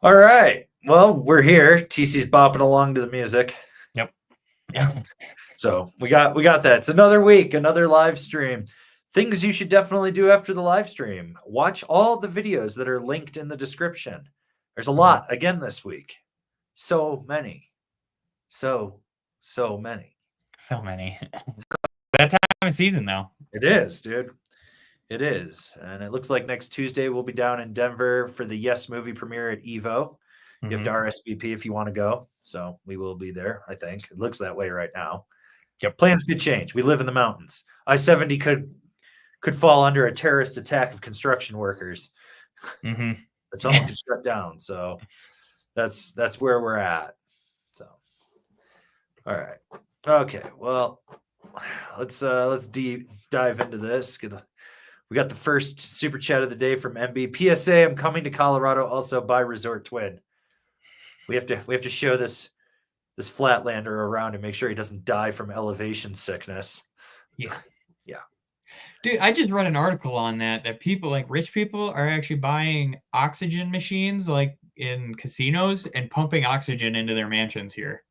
All right. Well, we're here. TC's bopping along to the music. Yep. Yeah. So we got that. It's another week, another live stream. Things you should definitely do after the live stream. Watch all the videos that are linked in the description. There's a lot again this week. So many. So many. So many. That time of season, though. It is, dude. It is. And it looks like next Tuesday we'll be down in Denver for the Yes movie premiere at Evo. You have to RSVP if you want to go. So we will be there, I think. It looks that way right now. Yep. Plans could change. We live in the mountains. I-70 could fall under a terrorist attack of construction workers. The tunnel could shut down. So that's where we're at. So all right. Okay. Well, let's dive into this. We got the first super chat of the day from MB. PSA, I'm coming to Colorado also by Resort Twin. We have to show this Flatlander around and make sure he doesn't die from elevation sickness. Yeah. Yeah. Dude, I just read an article on that people, like rich people, are actually buying oxygen machines like in casinos and pumping oxygen into their mansions here.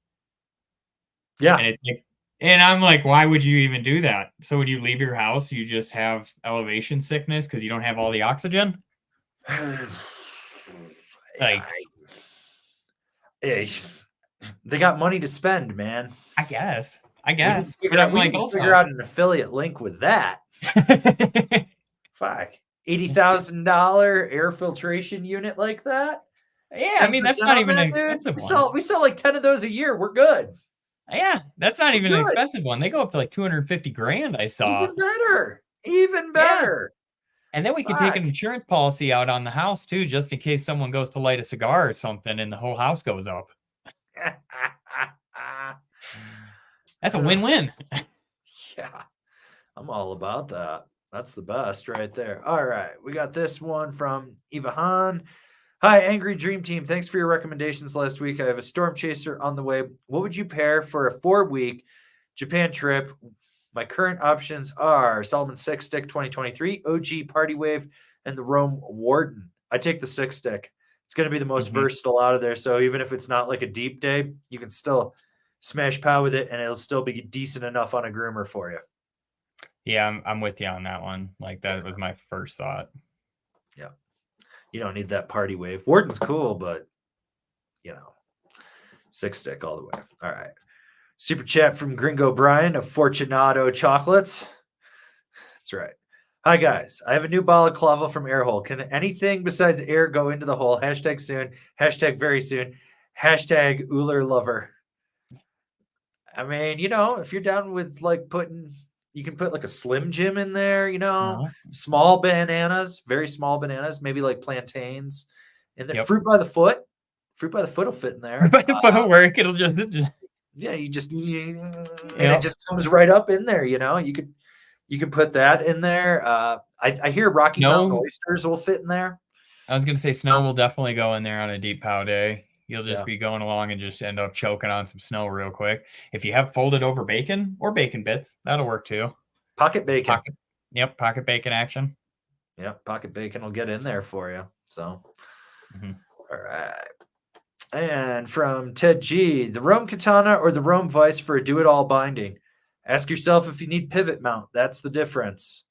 Yeah. And it's like, and I'm like, why would you even do that? So would you leave your house? You just have elevation sickness because you don't have all the oxygen? Like, they got money to spend, man. I guess. We can figure out an affiliate link with that. Fuck. $80,000 air filtration unit like that? Yeah, I mean, that's not even an expensive one. We sell like 10 of those a year. We're good. Yeah, that's not even an expensive one. They go up to like 250 grand, I saw. Even better. Yeah. And then we could take an insurance policy out on the house too, just in case someone goes to light a cigar or something and the whole house goes up. That's a win-win. Yeah, I'm all about that. That's the best right there. All right, we got this one from Eva Han. Hi, Angry Dream Team. Thanks for your recommendations last week. I have a Storm Chaser on the way. What would you pair for a 4-week Japan trip? My current options are Salomon 6-stick 2023, OG Party Wave, and the Rome Warden. I take the 6-stick. It's going to be the most versatile out of there. So even if it's not like a deep day, you can still smash pow with it, and it'll still be decent enough on a groomer for you. Yeah, I'm with you on that one. Like, that was my first thought. Yeah. You don't need that Party Wave. Warden's cool, but, 6-stick all the way. All right. Super chat from Gringo Brian of Fortunato Chocolates. That's right. Hi, guys. I have a new balaclava from Airhole. Can anything besides air go into the hole? Hashtag soon. Hashtag very soon. Hashtag Uller lover. I mean, if you're down with like you can put like a Slim Jim in there, small bananas, very small bananas, maybe like plantains. And then fruit by the foot. Fruit by the foot will fit in there. Fruit by the foot will work. It'll just... Yeah, it just comes right up in there, You could put that in there. I hear Rocky Mountain oysters will fit in there. I was gonna say snow will definitely go in there on a deep pow day. You'll just be going along and just end up choking on some snow real quick. If you have folded over bacon or bacon bits, that'll work too. Pocket bacon. Pocket bacon action. Yep, pocket bacon will get in there for you. So, All right. And from Ted G, the Rome Katana or the Rome Vice for a do-it-all binding. Ask yourself if you need pivot mount. That's the difference.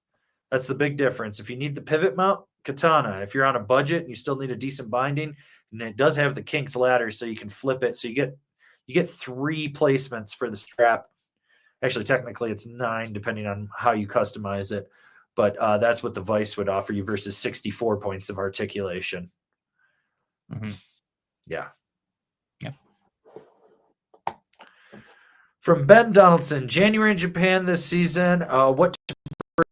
That's the big difference. If you need the pivot mount, Katana. If you're on a budget and you still need a decent binding, and it does have the kinked ladder so you can flip it. So you get 3 placements for the strap. Actually, technically it's 9 depending on how you customize it. But that's what the Vice would offer you versus 64 points of articulation. Yeah. From Ben Donaldson, January in Japan this season. What to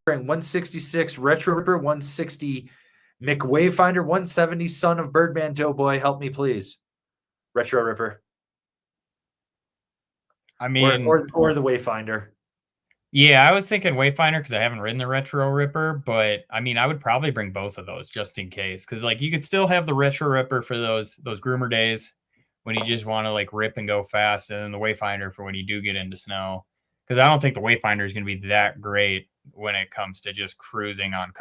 bring? 166 Retro Ripper, 160 McWavefinder, 170 Son of Birdman Doughboy. Help me, please. Retro Ripper. I mean, or the Wayfinder. Yeah, I was thinking Wayfinder because I haven't ridden the Retro Ripper, but I mean, I would probably bring both of those just in case, because like you could still have the Retro Ripper for those groomer days when you just want to like rip and go fast, and then the Wayfinder for when you do get into snow. Because I don't think the Wayfinder is going to be that great when it comes to just cruising on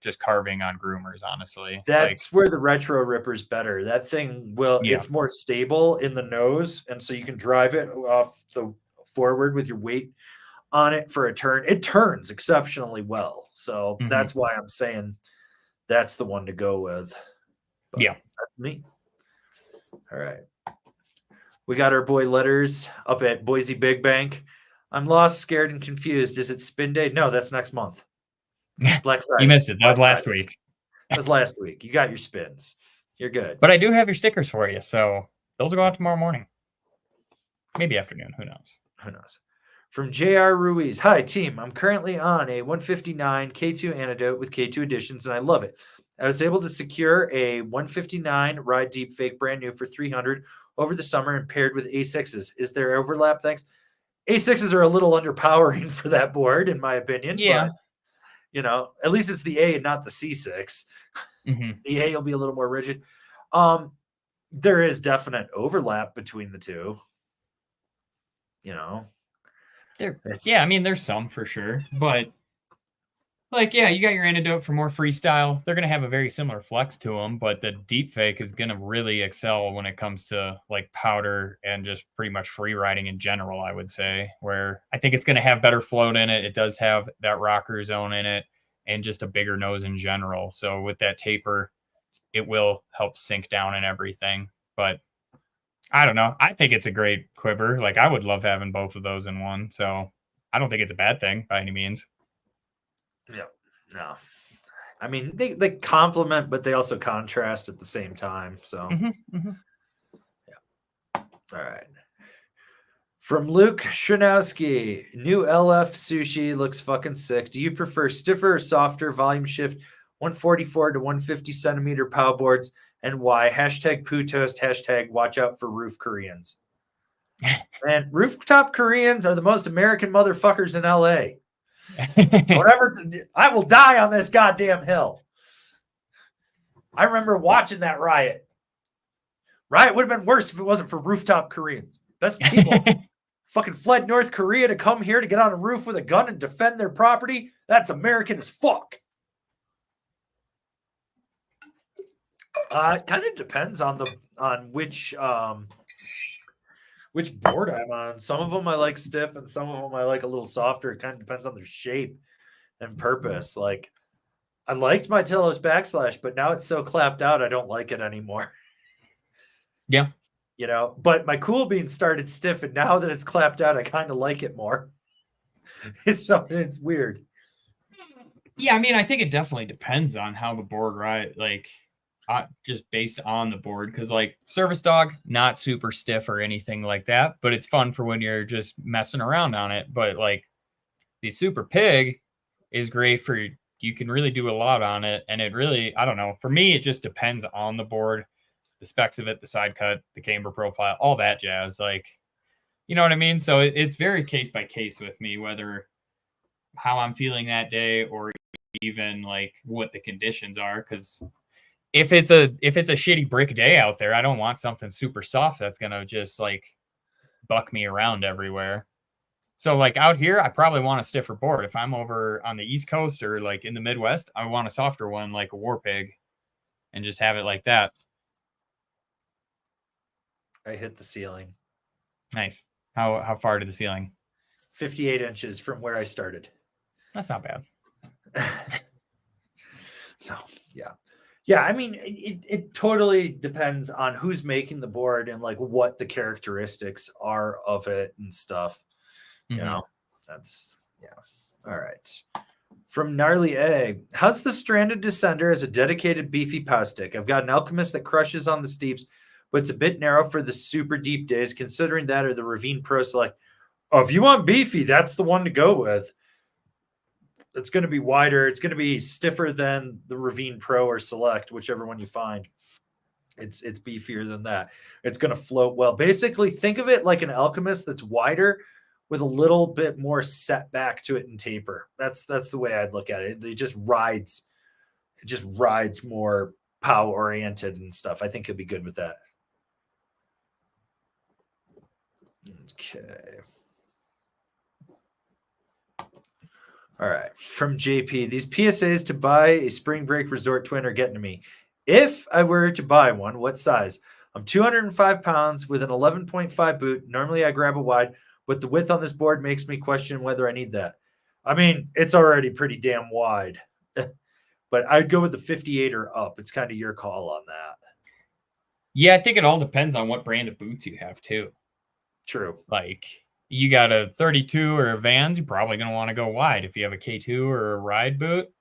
just carving on groomers, honestly. That's where the retro ripper's better. That thing it's more stable in the nose, and so you can drive it off the forward with your weight on it for a turn. It turns exceptionally well. So that's why I'm saying that's the one to go with. But yeah. That's me. All right. We got our boy Letters up at Boise Big Bank. I'm lost, scared, and confused. Is it spin day? No, that's next month. Black Friday. You missed it. That was last week. That was last week. You got your spins. You're good. But I do have your stickers for you, so those will go out tomorrow morning. Maybe afternoon. Who knows? Who knows? From J.R. Ruiz. Hi, team. I'm currently on a 159 K2 antidote with K2 additions, and I love it. I was able to secure a 159 Ride Deep Fake brand new for 300 over the summer and paired with A6s. Is there overlap? Thanks. A6s are a little underpowering for that board, in my opinion. Yeah. But, at least it's the A and not the C6. The A will be a little more rigid. There is definite overlap between the two. I mean, there's some for sure, but you got your antidote for more freestyle. They're going to have a very similar flex to them, but the deep fake is going to really excel when it comes to powder and just pretty much free riding in general, I would say, where I think it's going to have better float in it. It does have that rocker zone in it and just a bigger nose in general. So with that taper, it will help sink down and everything, but I don't know. I think it's a great quiver. I would love having both of those in one. So I don't think it's a bad thing by any means. Yeah, no. I mean, they complement, but they also contrast at the same time. So, yeah. All right. From Luke Chanowski, new LF sushi looks fucking sick. Do you prefer stiffer or softer volume shift 144 to 150 centimeter pow boards, and why? Hashtag poo toast, hashtag watch out for roof Koreans. Man, rooftop Koreans are the most American motherfuckers in LA. I will die on this goddamn hill. I remember watching that riot. Riot would have been worse if it wasn't for rooftop Koreans. Best people fucking fled North Korea to come here to get on a roof with a gun and defend their property. That's American as fuck. It kind of depends on which board I'm on. Some of them I like stiff, and some of them I like a little softer. It kind of depends on their shape and purpose. I liked my Telos backslash, but now it's so clapped out, I don't like it anymore. Yeah. But my Cool Bean started stiff, and now that it's clapped out, I kind of like it more. It's weird. Yeah, I mean, I think it definitely depends on how the board just based on the board, because Service Dog, not super stiff or anything like that, but it's fun for when you're just messing around on it. But the Super Pig is great for, you can really do a lot on it, and it really, I don't know, for me it just depends on the board, the specs of it, the side cut, the camber profile, all that jazz. You know what I mean? So it's very case by case with me, whether how I'm feeling that day or even what the conditions are, because if it's a shitty brick day out there, I don't want something super soft that's gonna just buck me around everywhere. So out here, I probably want a stiffer board. If I'm over on the East Coast or in the Midwest, I want a softer one like a War Pig, and just have it like that. I hit the ceiling. Nice. How far to the ceiling? 58 inches from where I started. That's not bad. So yeah. Yeah, I mean, it totally depends on who's making the board and what the characteristics are of it and stuff. That's, yeah. All right. From Gnarly Egg, how's the Stranded Descender as a dedicated beefy pow stick? I've got an Alchemist that crushes on the steeps, but it's a bit narrow for the super deep days, considering that or the Ravine Pro Select. Oh, if you want beefy, that's the one to go with. It's going to be wider. It's going to be stiffer than the Ravine Pro or Select, whichever one you find. It's beefier than that. It's going to float well. Basically, think of it like an Alchemist that's wider with a little bit more setback to it and taper. That's the way I'd look at it. It just rides more pow oriented and stuff. I think it'll be good with that. Okay. All right. From JP, these PSAs to buy a spring break resort twin are getting to me. If I were to buy one, what size? I'm 205 pounds with an 11.5 boot. Normally I grab a wide, but the width on this board makes me question whether I need that. I mean, it's already pretty damn wide, but I'd go with the 58 or up. It's kind of your call on that. Yeah, I think it all depends on what brand of boots you have too. True. Like you got a 32 or a Vans, you're probably going to want to go wide. If you have a K2 or a ride boot,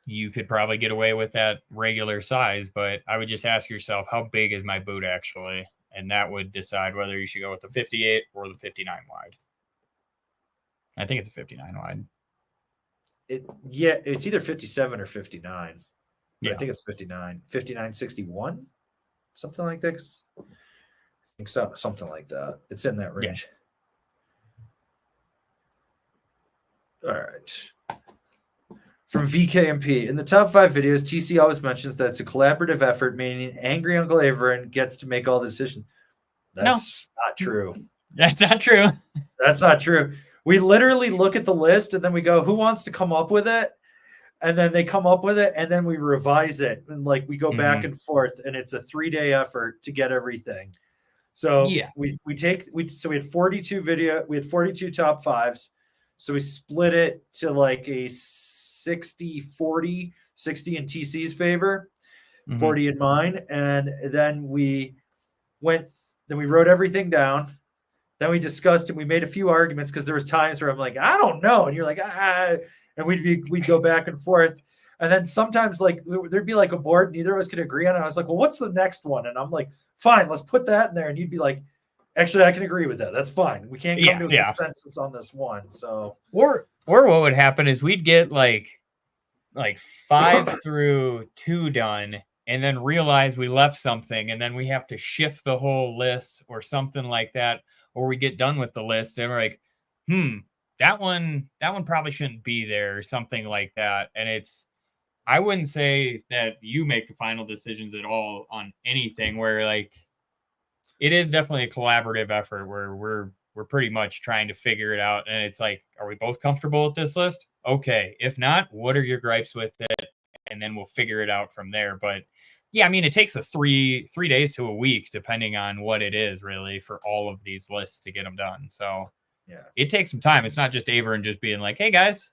you could probably get away with that regular size, but I would just ask yourself, how big is my boot actually? And that would decide whether you should go with the 58 or the 59 wide. I think it's a 59 wide. It's either 57 or 59. Yeah. I think it's 59. 59.61, something like that. I think so, something like that. It's in that range. Yeah. All right. From VKMP, in the top 5 videos, TC always mentions that it's a collaborative effort, meaning Angry Uncle Everon gets to make all the decisions. That's not true. That's not true. That's not true. We literally look at the list and then we go, who wants to come up with it? And then they come up with it and then we revise it. And like we go back and forth and it's a 3-day effort to get everything. So we had 42 we had 42 top 5s. So we split it to like a 60-40, 60 in TC's favor, 40 in mine. And then we wrote everything down. Then we discussed and we made a few arguments because there was times where I'm like, I don't know. And you're like, and we'd go back and forth. And then sometimes like there'd be like a board neither of us could agree on. And I was like, well, what's the next one? And I'm like, fine, let's put that in there. And you'd be like, actually, I can agree with that. That's fine. We can't come to a consensus on this one. So or what would happen is we'd get like 5 through 2 done and then realize we left something and then we have to shift the whole list or something like that. Or we get done with the list and we're like, that one probably shouldn't be there or something like that. And I wouldn't say that you make the final decisions at all on anything where like it is definitely a collaborative effort where we're pretty much trying to figure it out. And it's like, are we both comfortable with this list? Okay. If not, what are your gripes with it? And then we'll figure it out from there. But yeah, I mean, it takes us 3 days to a week, depending on what it is, really, for all of these lists to get them done. So yeah, it takes some time. It's not just Everon just being like, hey, guys,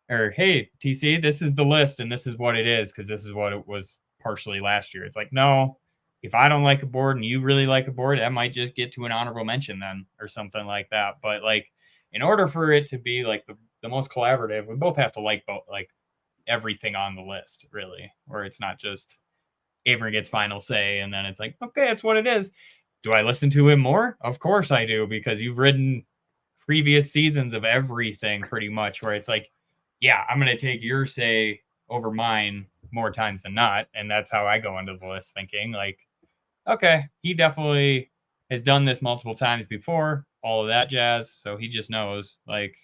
or hey, TC, this is the list and this is what it is because this is what it was partially last year. It's like, no, if I don't like a board and you really like a board, that might just get to an honorable mention then or something like that. But like, in order for it to be like the most collaborative, we both have to like everything on the list, really, where it's not just Avery gets final say, and then it's like, okay, it's what it is. Do I listen to him more? Of course I do, because you've ridden previous seasons of everything pretty much, where it's like, yeah, I'm going to take your say over mine more times than not. And that's how I go into the list thinking like, okay, he definitely has done this multiple times before, all of that jazz. So he just knows like,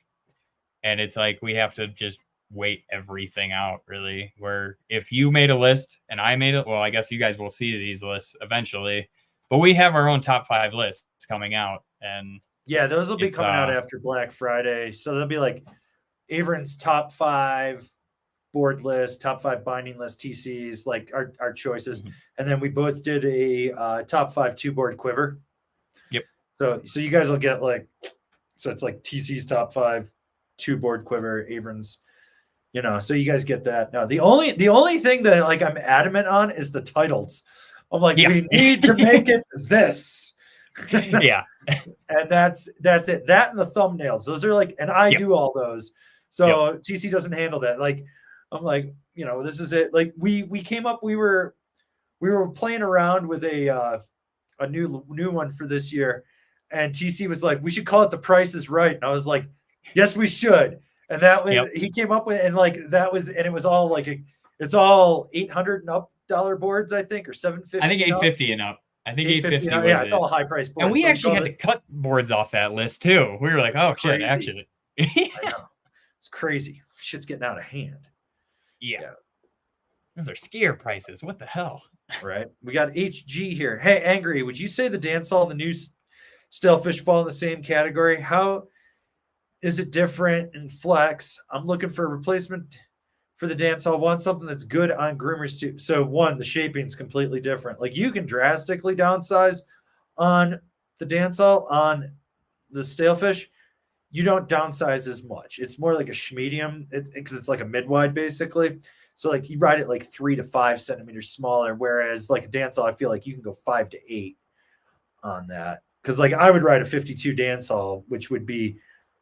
and it's like, we have to just wait everything out really, where if you made a list and I made it, well, I guess you guys will see these lists eventually, but we have our own top 5 lists coming out. And yeah, those will be coming out after Black Friday. So they'll be like Averon's top 5 board list, top 5 binding list, TCs, like our choices. And then we both did a top 5 2-board quiver. Yep. So you guys will get like, so it's like TC's top 5 2-board quiver, Averon's, so you guys get that. No, the only thing that like I'm adamant on is the titles. I'm like, we need to make it this. Yeah. And that's it. That and the thumbnails. Those are like, and I do all those. So TC doesn't handle that. Like, I'm like, this is it. Like we came up, we were playing around with a new one for this year. And TC was like, we should call it The Price is Right. And I was like, yes, we should. And that was he came up with, and like that was, and it was all like it's all $800 and up dollar boards, I think, or $750. I think $850 and up. I think $850. Yeah, it's all high price boards. And we actually had to cut boards off that list too. We were like, oh shit, actually. I know. It's crazy. Shit's getting out of hand. Yeah. Those are scare prices. What the hell? Right. We got HG here. Hey, Angry, would you say the dance hall and the new Stalefish fall in the same category? How Is it different in flex? I'm looking for a replacement for the dance hall. I want something that's good on groomers too. So one, the shaping is completely different. Like you can drastically downsize on the dance hall. On the Stalefish, you don't downsize as much. It's more like a medium. It's like a mid-wide basically. So like you ride it like 3 to 5 centimeters smaller, whereas like a dance hall, I feel like you can go 5 to 8 on that. Because like I would ride a 52 dance hall, which would be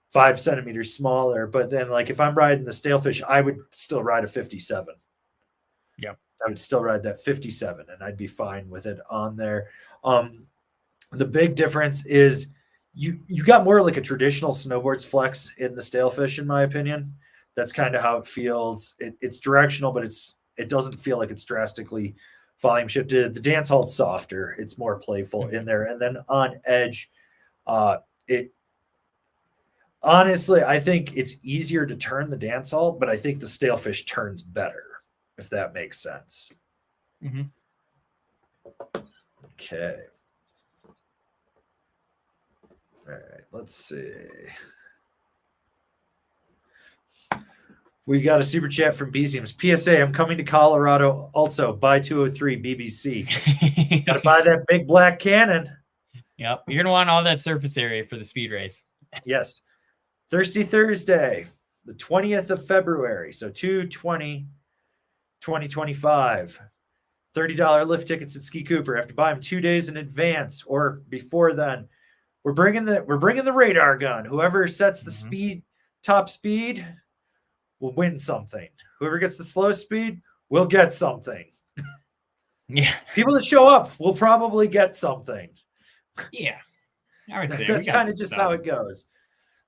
5 centimeters smaller. But then like if I'm riding the Stalefish, I would still ride a 57. Yeah, I would still ride that 57, and I'd be fine with it on there. The big difference is you got more like a traditional snowboards flex in the Stalefish, in my opinion. That's kind of how it feels. It's directional, but it doesn't feel like it's drastically volume shifted. The dance hall's softer. It's more playful in there. And then on edge, it honestly, I think it's easier to turn the dance hall, but I think the Stalefish turns better, if that makes sense. Mm-hmm. Okay. All right, let's see. We got a super chat from BZMs. PSA, I'm coming to Colorado also. Buy 203 BBC. Got to buy that big black cannon. Yep. You're going to want all that surface area for the speed race. Yes. Thirsty Thursday, the 20th of February. So 2/20/2025. $30 lift tickets at Ski Cooper. Have to buy them 2 days in advance or before then. We're bringing the radar gun. Whoever sets the top speed will win something. Whoever gets the slowest speed will get something. Yeah. People that show up will probably get something. Yeah. I would say that's kind of just how it goes.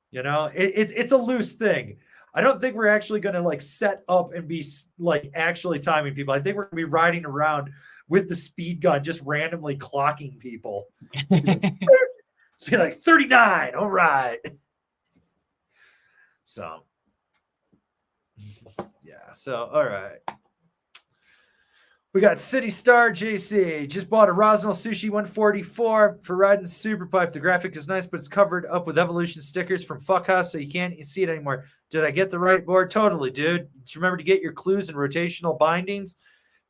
You know, it's a loose thing. I don't think we're actually going to like set up and be like actually timing people. I think we're going to be riding around with the speed gun, just randomly clocking people. Be like 39. All right. So, yeah. So, all right. We got City Star JC. Just bought a Rosnell Sushi 144 for riding Super Pipe. The graphic is nice, but it's covered up with Evolution stickers from Fuckhouse, so you can't see it anymore. Did I get the right board? Totally, dude. Just remember to get your clues and rotational bindings,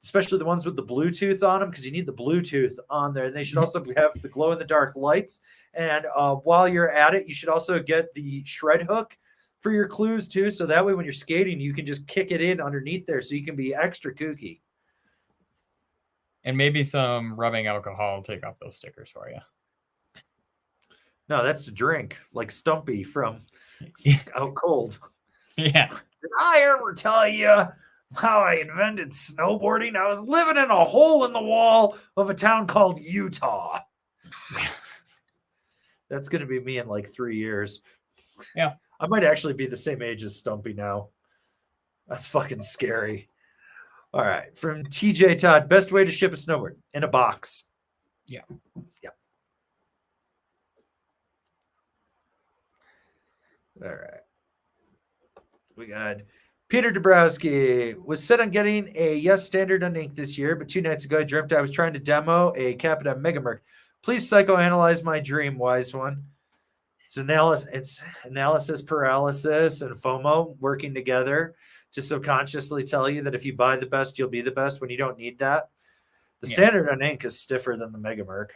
especially the ones with the Bluetooth on them, because you need the Bluetooth on there. And they should also have the glow-in-the-dark lights. And while you're at it, you should also get the shred hook for your clues, too, so that way when you're skating, you can just kick it in underneath there so you can be extra kooky. And maybe some rubbing alcohol will take off those stickers for you. No, that's the drink, like Stumpy from Out Cold. Yeah. Did I ever tell you how I invented snowboarding? I was living in a hole in the wall of a town called Utah. That's going to be me in like 3 years. Yeah. I might actually be the same age as Stumpy now. That's fucking scary. All right. From TJ Todd, best way to ship a snowboard? In a box. Yeah. Yeah. All right. We got Peter Dabrowski. Was set on getting a Yes Standard on ink this year, but 2 nights ago I dreamt I was trying to demo a Capita Megamerc. Please psychoanalyze my dream, wise one. It's analysis paralysis and FOMO working together to subconsciously tell you that if you buy the best, you'll be the best when you don't need that. The Standard on ink is stiffer than the Megamerc.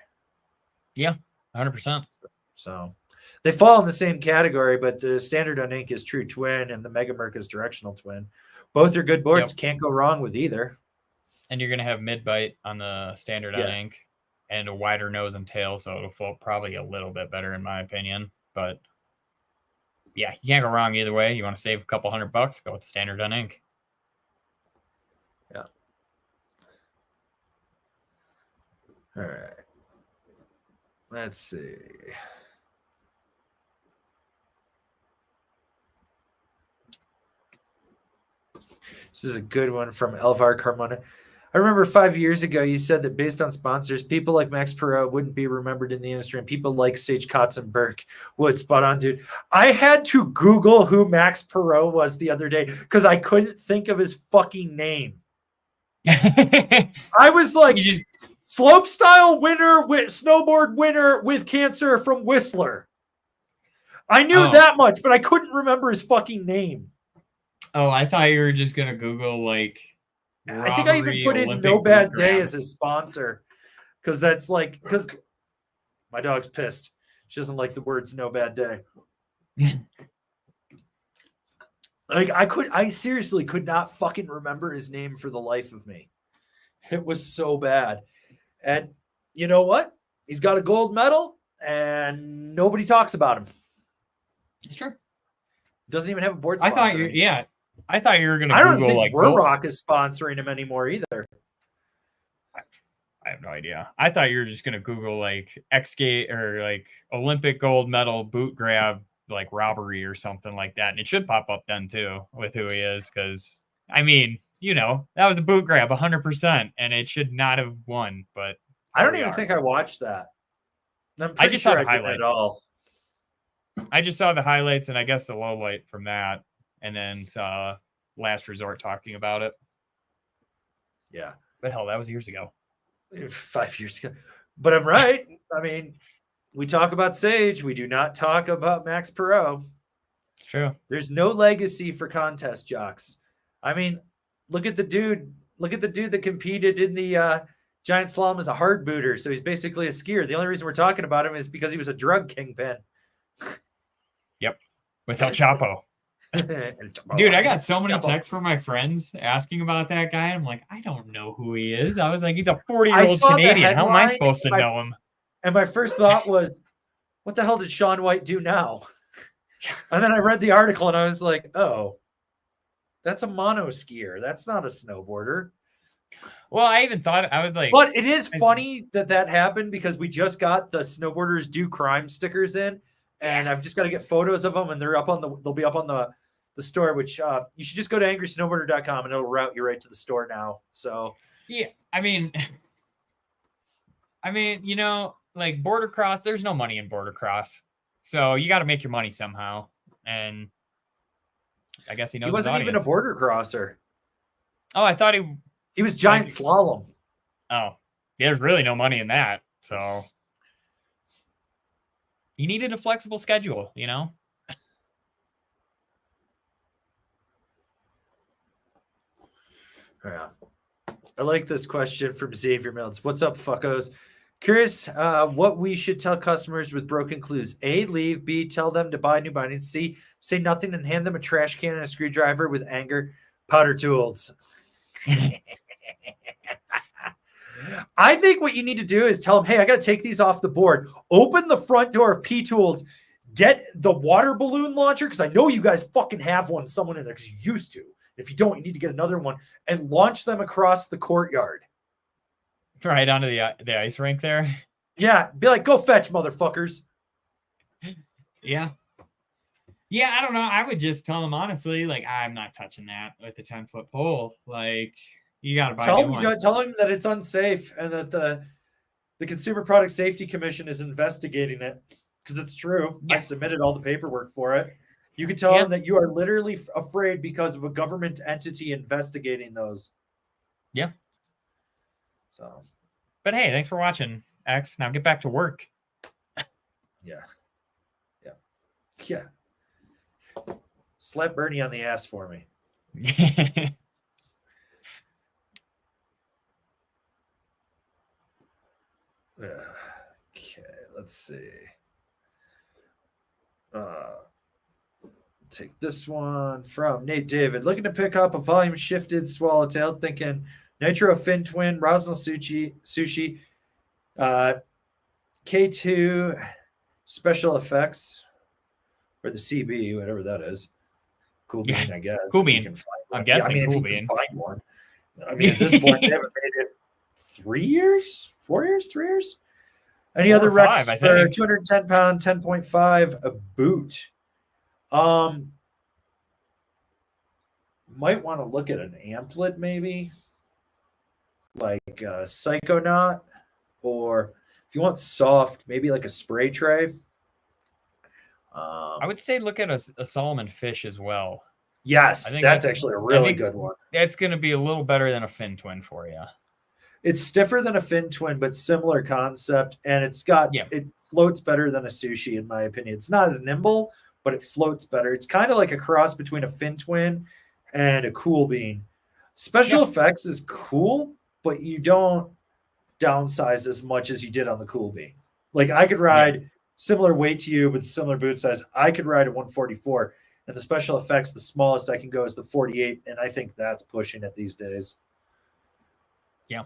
Yeah, 100%. So they fall in the same category, but the Standard on ink is true twin and the Megamerc is directional twin. Both are good boards. Yep. Can't go wrong with either. And you're going to have mid-bite on the Standard on ink and a wider nose and tail, so it'll float probably a little bit better in my opinion. But yeah, you can't go wrong either way. You want to save a couple $100, go with the Standard on ink. Yeah. All right. Let's see. This is a good one from Elvar Carmona. I remember 5 years ago, you said that based on sponsors, people like Max Perau wouldn't be remembered in the industry, and people like Sage Kotzenberg would. Spot on, dude. I had to Google who Max Perau was the other day because I couldn't think of his fucking name. I was like, slopestyle winner, snowboard winner with cancer from Whistler. I knew that much, but I couldn't remember his fucking name. Oh, I thought you were just gonna Google like. I think I even put in No Bad Day as his sponsor, because that's like because my dog's pissed. She doesn't like the words "No Bad Day." Like I seriously could not fucking remember his name for the life of me. It was so bad. And you know what? He's got a gold medal and nobody talks about him. It's true. Doesn't even have a board sponsor. I thought you were going to I don't Google think like Rock is sponsoring him anymore either. I have no idea. I thought you were just going to Google like X-Gate or like Olympic gold medal boot grab like robbery or something like that. And it should pop up then too with who he is. Cause I mean, you know, that was a boot grab 100% and it should not have won, but I don't even think I watched that. I just saw the highlights. I just saw the highlights and I guess the low light from that and then saw Last Resort talking about it. Yeah. But hell, that was years ago. 5 years ago. But I'm right. I mean, we talk about Sage. We do not talk about Max Perau. It's true. There's no legacy for contest jocks. I mean, look at the dude. Look at the dude that competed in the giant slalom as a hard booter. So he's basically a skier. The only reason we're talking about him is because he was a drug kingpin. Yep. With El Chapo. Dude, I got so many texts from my friends asking about that guy. I'm like, I don't know who he is. I was like, he's a 40-year-old Canadian. How am I supposed to know him? And my first thought was, what the hell did Shaun White do now? And then I read the article and I was like, oh, that's a mono skier. That's not a snowboarder. Well, I even thought, I was like. But it is funny that happened because we just got the Snowboarders Do Crime stickers in. And I've just got to get photos of them, and they'll be up on the store, which you should just go to angrysnowboarder.com and it'll route you right to the store now. So yeah, I mean, you know, like border cross, there's no money in border cross, so you got to make your money somehow. And I guess he knows. He wasn't even a border crosser. Oh, I thought he was giant slalom. Oh, there's really no money in that, so. He needed a flexible schedule, you know? Yeah. I like this question from Xavier Mills. What's up, fuckos? Curious what we should tell customers with broken clues. A, leave. B, tell them to buy new bindings. C, say nothing and hand them a trash can and a screwdriver with anger powder tools. I think what you need to do is tell them, hey, I got to take these off the board. Open the front door of P-Tools. Get the water balloon launcher, because I know you guys fucking have one, someone in there, because you used to. If you don't, you need to get another one, and launch them across the courtyard. Right onto the ice rink there? Yeah. Be like, go fetch, motherfuckers. Yeah. Yeah, I don't know. I would just tell them honestly, like, I'm not touching that with a 10-foot pole. Like, you got to buy new ones. Tell them that it's unsafe and that the Consumer Product Safety Commission is investigating it, because it's true. Yeah. I submitted all the paperwork for it. You can tell them that you are literally afraid because of a government entity investigating those. Yeah. So. But hey, thanks for watching, X. Now get back to work. Yeah. Yeah. Yeah. Slap Bernie on the ass for me. Okay, let's see. Take this one from Nate David. Looking to pick up a volume shifted swallowtail, thinking Nitro Fin Twin, Rosnell Sushi, K2 Special Effects, or the CB, whatever that is. Cool Bean, I guess. Cool Bean. I'm guessing Cool Bean. Find one. I mean, at this point, they haven't made it 3 years, 4 years, 3 years. Any other records for 210 pound, 10.5 a boot? Might want to look at an amplet, maybe like a Psychonaut, or if you want soft, maybe like a spray tray. I would say look at a Solomon Fish as well. Yes, that's actually a really good one. That's going to be a little better than a Fin Twin for you. It's stiffer than a fin twin, but similar concept, and it floats better than a sushi, in my opinion. It's not as nimble, but it floats better. It's kind of like a cross between a fin twin and a cool bean. Special effects is cool, but you don't downsize as much as you did on the cool bean. Like I could ride similar weight to you, but similar boot size. I could ride a 144, and the special effects, the smallest I can go is the 48, and I think that's pushing it these days. Yeah.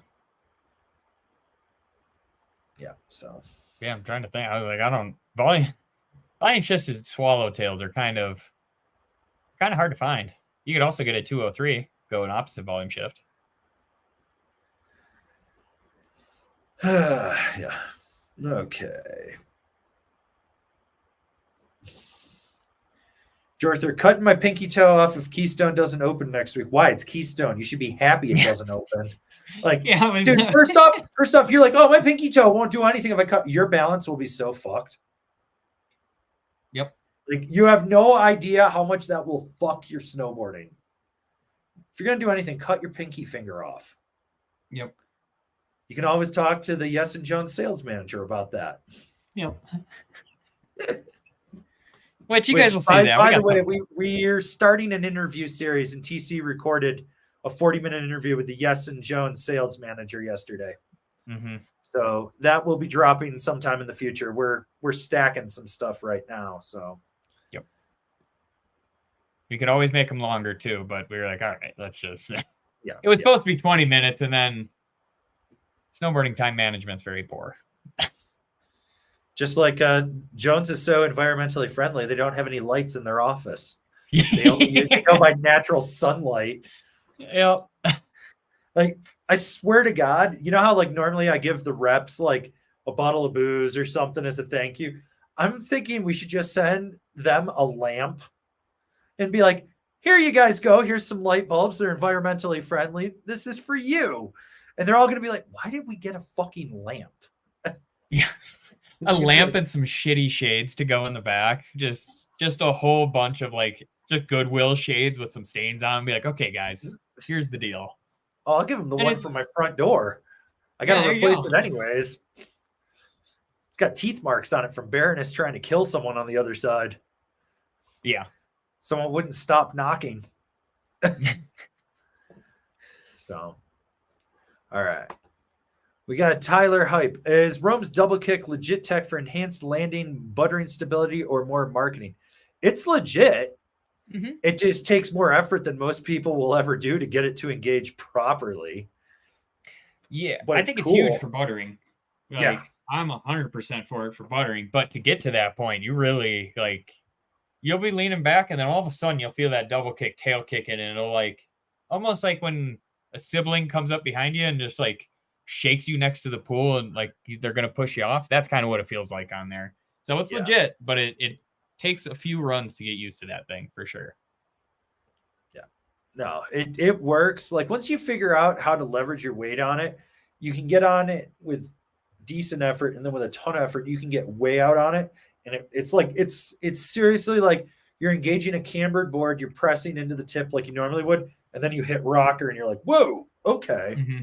Yeah. So. Yeah, I'm trying to think. I was like, volume shifts and swallowtails are kind of hard to find. You could also get a 203, go an opposite volume shift. Yeah. Okay. George, they're cutting my pinky toe off if Keystone doesn't open next week. Why? It's Keystone. You should be happy it doesn't open. Like, dude, first off, you're like, oh, my pinky toe won't do anything if I cut. Your balance will be so fucked. Yep. Like, you have no idea how much that will fuck your snowboarding. If you're going to do anything, cut your pinky finger off. Yep. You can always talk to the Yes and Jones sales manager about that. Yep. Which you guys will see that. By the way, we're starting an interview series, and TC recorded a 40-minute interview with the Yes and Jones sales manager yesterday. Mm-hmm. So that will be dropping sometime in the future. We're stacking some stuff right now. So, yep. You could always make them longer too, but we were like, all right, let's just. Yeah. It was supposed to be 20 minutes, and then snowboarding time management's very poor. Just like Jones is so environmentally friendly, they don't have any lights in their office. They go by natural sunlight. Yep. Like, I swear to God, you know how like normally I give the reps like a bottle of booze or something as a thank you? I'm thinking we should just send them a lamp and be like, here you guys go. Here's some light bulbs. They're environmentally friendly. This is for you. And they're all going to be like, why did we get a fucking lamp? Yeah. A lamp and some shitty shades to go in the back. Just a whole bunch of like just Goodwill shades with some stains on them. Be like, okay, guys, here's the deal. Oh, I'll give them the one from my front door. I got to replace it anyways. It's got teeth marks on it from Baroness trying to kill someone on the other side. Yeah. Someone wouldn't stop knocking. So, all right. We got Tyler Hype. Is Rome's double kick legit tech for enhanced landing, buttering stability, or more marketing? It's legit. Mm-hmm. It just takes more effort than most people will ever do to get it to engage properly. Yeah, but I think it's huge for buttering. Like, yeah. I'm 100% for it for buttering. But to get to that point, you really, like, you'll be leaning back, and then all of a sudden you'll feel that double kick, tail kick in, and it'll, like, almost like when a sibling comes up behind you and just, like, shakes you next to the pool and like they're going to push you off. That's kind of what it feels like on there. So it's legit, but it takes a few runs to get used to that thing for sure. Yeah, no, it works. Like once you figure out how to leverage your weight on it, you can get on it with decent effort. And then with a ton of effort, you can get way out on it. And it's like, it's seriously like you're engaging a cambered board. You're pressing into the tip like you normally would. And then you hit rocker and you're like, whoa, okay. Mm-hmm.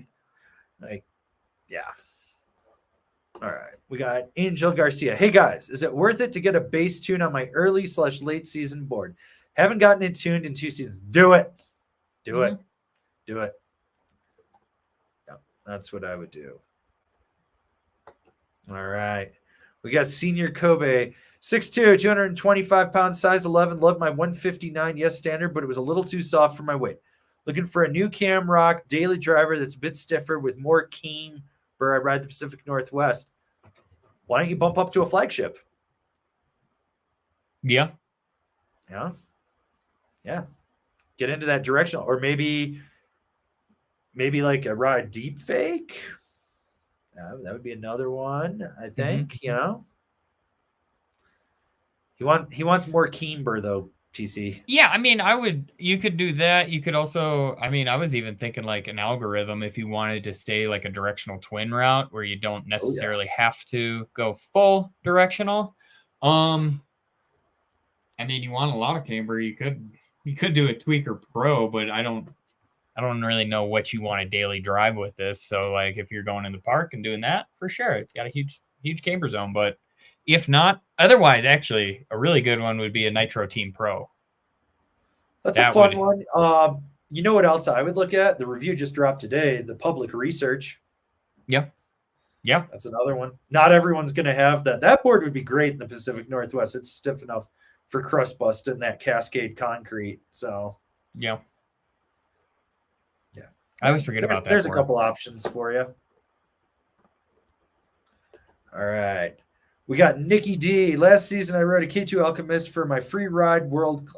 Like, yeah. All right. We got Angel Garcia. Hey guys, is it worth it to get a base tune on my early/late season board? Haven't gotten it tuned in 2 seasons. Do it. Do it. Do it. Yeah, that's what I would do. All right. We got Senior Kobe, 6'2", 225 pounds, size 11. Love my 159 yes standard, but it was a little too soft for my weight. Looking for a new Cam Rock daily driver that's a bit stiffer with more keen where I ride the Pacific Northwest. Why don't you bump up to a flagship? Yeah. Yeah. Yeah. Get into that directional. Or maybe like a ride deep fake. That would be another one, I think, you know. He wants more Keenber though, TC. Yeah, I mean, you could do that. You could also, I mean, I was even thinking like an algorithm if you wanted to stay like a directional twin route where you don't necessarily have to go full directional. I mean, you want a lot of camber, you could do a Tweaker Pro, but I don't I don't really know what you want to daily drive with this. So like if you're going in the park and doing that, for sure, it's got a huge camber zone. But if not, otherwise, actually, a really good one would be a Nitro Team Pro. That's a fun one. You know what else I would look at? The review just dropped today, the public research. Yeah. Yeah. That's another one. Not everyone's going to have that. That board would be great in the Pacific Northwest. It's stiff enough for crust bust in that Cascade concrete. So, yeah. Yeah. I always forget about that. There's a couple options for you. All right. We got Nikki D. Last season, I rode a K2 Alchemist for my free ride world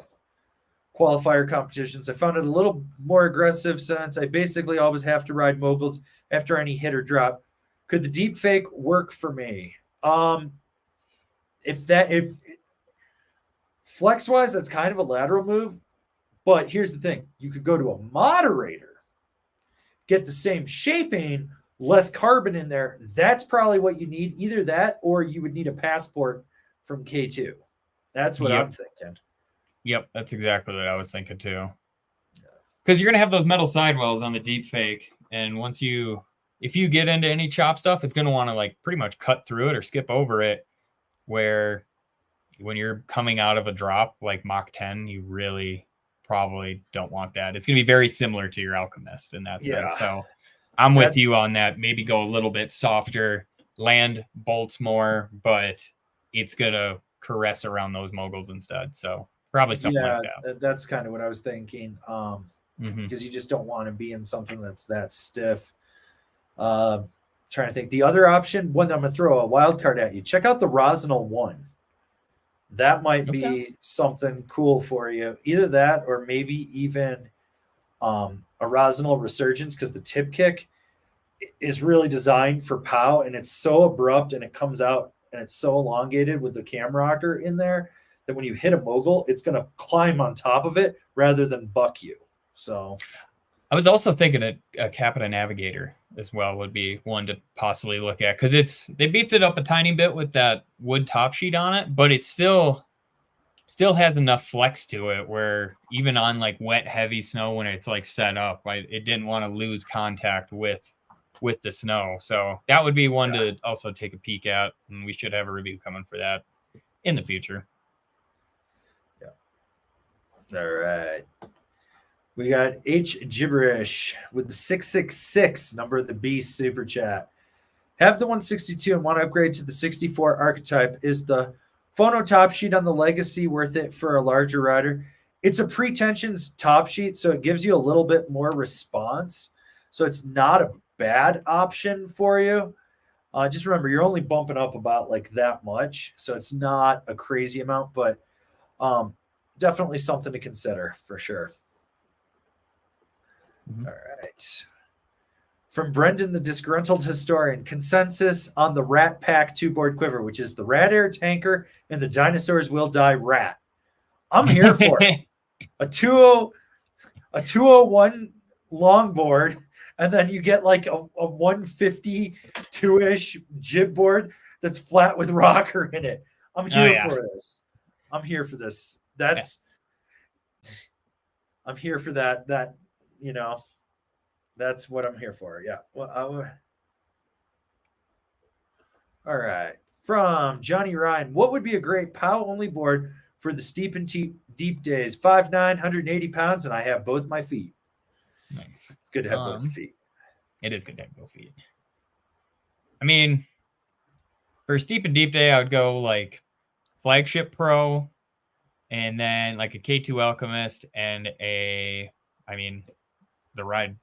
qualifier competitions. I found it a little more aggressive since I basically always have to ride moguls after any hit or drop. Could the deep fake work for me? If flex wise, that's kind of a lateral move. But here's the thing: you could go to a moderator, get the same shaping, less carbon in there. That's probably what you need. Either that, or you would need a passport from K2. That's what I'm thinking. Yep, that's exactly what I was thinking too. Because you're gonna have those metal sidewells on the deep fake, and if you get into any chop stuff, it's gonna want to like pretty much cut through it or skip over it. Where when you're coming out of a drop like Mach 10, you really probably don't want that. It's gonna be very similar to your Alchemist in that sense. So I'm with you on that. Maybe go a little bit softer, land bolts more, but it's gonna caress around those moguls instead. So probably something like that. That's kind of what I was thinking. Because you just don't want to be in something that's that stiff. Trying to think. The other option, one that I'm going to throw a wild card at you. Check out the Rosinal 1. That might be something cool for you. Either that or maybe even a Rosinal Resurgence, because the tip kick is really designed for POW, and it's so abrupt and it comes out and it's so elongated with the cam rocker in there that when you hit a mogul, it's going to climb on top of it rather than buck you. So I was also thinking a Capita Navigator as well would be one to possibly look at, because they beefed it up a tiny bit with that wood top sheet on it, but it still has enough flex to it where even on like wet, heavy snow when it's like set up, it didn't want to lose contact with the snow. So that would be one to also take a peek at, and we should have a review coming for that in the future. Yeah. All right. We got H Gibberish with the 666 number of the beast super chat. Have the 162 and want to upgrade to the 64 archetype. Is the phono top sheet on the Legacy worth it for a larger rider? It's a pretensions top sheet, so it gives you a little bit more response. So it's not a bad option for you. Just remember, you're only bumping up about like that much, so it's not a crazy amount, but definitely something to consider for sure. All right. From Brendan, the disgruntled historian, consensus on the Rat Pack 2-board quiver, which is the Rat Air Tanker and the Dinosaurs Will Die Rat. I'm here for it. A 201 longboard, and then you get like a 152-ish jib board that's flat with rocker in it. I'm here for this. I'm here for this. I'm here for that. That's what I'm here for. Yeah. Well, all right. From Johnny Ryan, what would be a great POW only board for the steep and deep days? 5'9", 180 pounds, and I have both my feet. Nice. It's good to have both your feet. It is good to have both feet. I mean, for a steep and deep day, I would go like Flagship Pro, and then like a K2 Alchemist and the Ride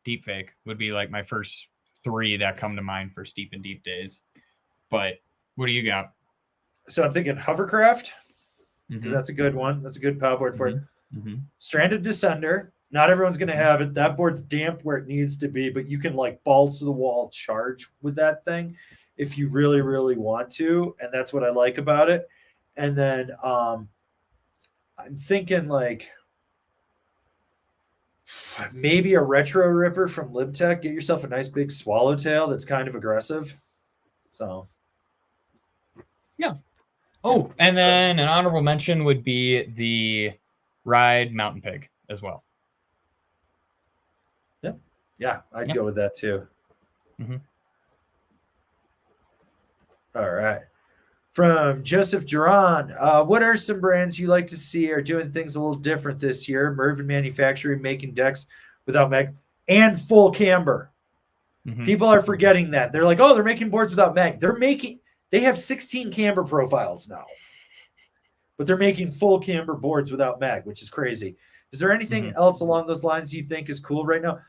Deep Fake would be like my first three that come to mind for steep and deep days. But what do you got? So I'm thinking Hovercraft, because that's a good one. That's a good POW board for it. Stranded Descender. Not everyone's going to have it. That board's damp where it needs to be, but you can like balls to the wall charge with that thing if you really, really want to. And that's what I like about it. And then I'm thinking like maybe a Retro Ripper from LibTech. Get yourself a nice big swallowtail that's kind of aggressive. So, yeah. Oh, and then an honorable mention would be the Ride Mountain Pig as well. Yeah, I'd go with that too. Mm-hmm. All right. From Joseph Duran, what are some brands you like to see are doing things a little different this year? Mervin Manufacturing making decks without mag and full camber. Mm-hmm. People are forgetting that. They're like, oh, they're making boards without mag. They have 16 camber profiles now, but they're making full camber boards without mag, which is crazy. Is there anything else along those lines you think is cool right now?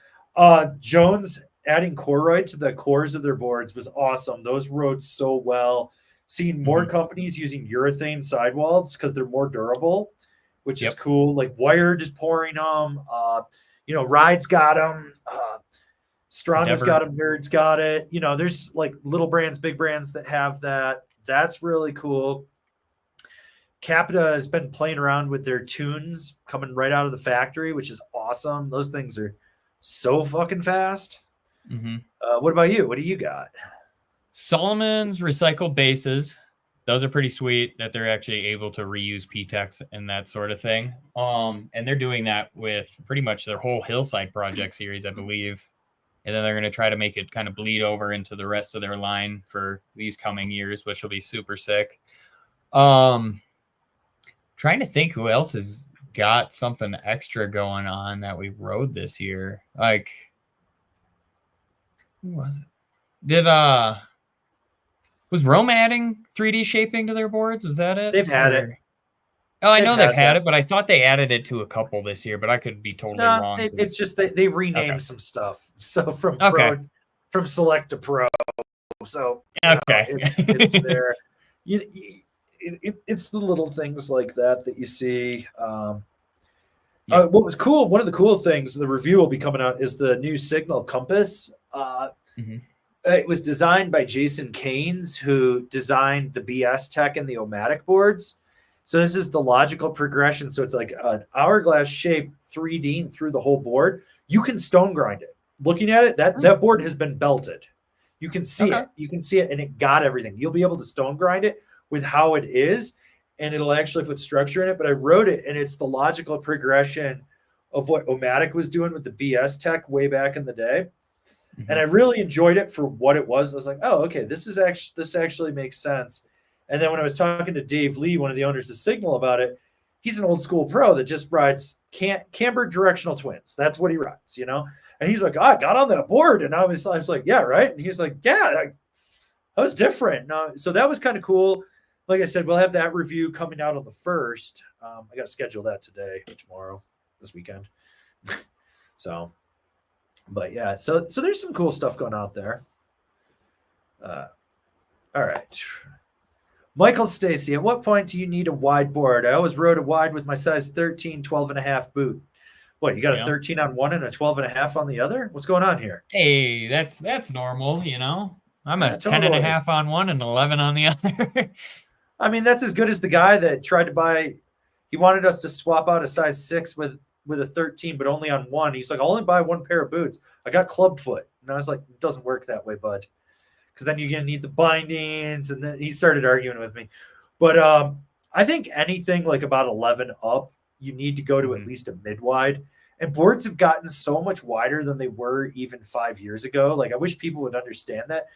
Jones adding Coroid to the cores of their boards was awesome. Those rode so well. Seeing more companies using urethane sidewalls because they're more durable, which is cool. Like Wired is pouring them. Ride's got them. Strongest got them. Nerd's got it. There's like little brands, big brands that have that. That's really cool. Capita has been playing around with their tunes coming right out of the factory, which is awesome. Those things are so fucking fast. What about you? What do you got? Solomon's recycled bases. Those are pretty sweet that they're actually able to reuse PTEX and that sort of thing. And they're doing that with pretty much their whole Hillside project series, I believe. And then they're going to try to make it kind of bleed over into the rest of their line for these coming years, which will be super sick. Trying to think who else has got something extra going on that we rode this year. Like, who was it? Was Rome adding 3D shaping to their boards? Was that it? They've had it. Oh, I know they've had it, but I thought they added it to a couple this year, but I could be totally wrong. It's just they renamed some stuff. So from Select to Pro. So it's there. It's the little things like that you see. What was cool, one of the cool things, the review will be coming out, is the new Signal Compass. It was designed by Jason Keynes, who designed the BS Tech and the Omatic boards. So this is the logical progression. So it's like an hourglass shape 3D through the whole board. You can stone grind it. Looking at it, that board has been belted. You can see it. You can see it, and it got everything. You'll be able to stone grind it with how it is, and it'll actually put structure in it. But I wrote it, and it's the logical progression of what Omatic was doing with the BS Tech way back in the day. And I really enjoyed it for what it was. I was like, oh, okay, this actually makes sense. And then when I was talking to Dave Lee, one of the owners of Signal, about it, he's an old school pro that just rides cambered directional twins. That's what he rides, And he's like, I got on that board, and I was like, yeah, right. And he's like, yeah, that was different. So that was kind of cool. Like I said, we'll have that review coming out on the 1st. I got to schedule that today or tomorrow, this weekend. But yeah, so there's some cool stuff going out there. All right. Michael Stacy, at what point do you need a wide board? I always rode a wide with my size 13, 12.5 boot. What, you got a 13 on one and a 12.5 on the other? What's going on here? Hey, that's normal, I'm a 10.5 on one and 11 on the other. I mean, that's as good as the guy that tried to buy. He wanted us to swap out a size 6 with a 13, but only on one. He's like, I'll only buy one pair of boots. I got club foot. And I was like, it doesn't work that way, bud. Because then you're going to need the bindings. And then he started arguing with me. But I think anything like about 11 up, you need to go to at least a mid-wide. And boards have gotten so much wider than they were even 5 years ago. Like, I wish people would understand that.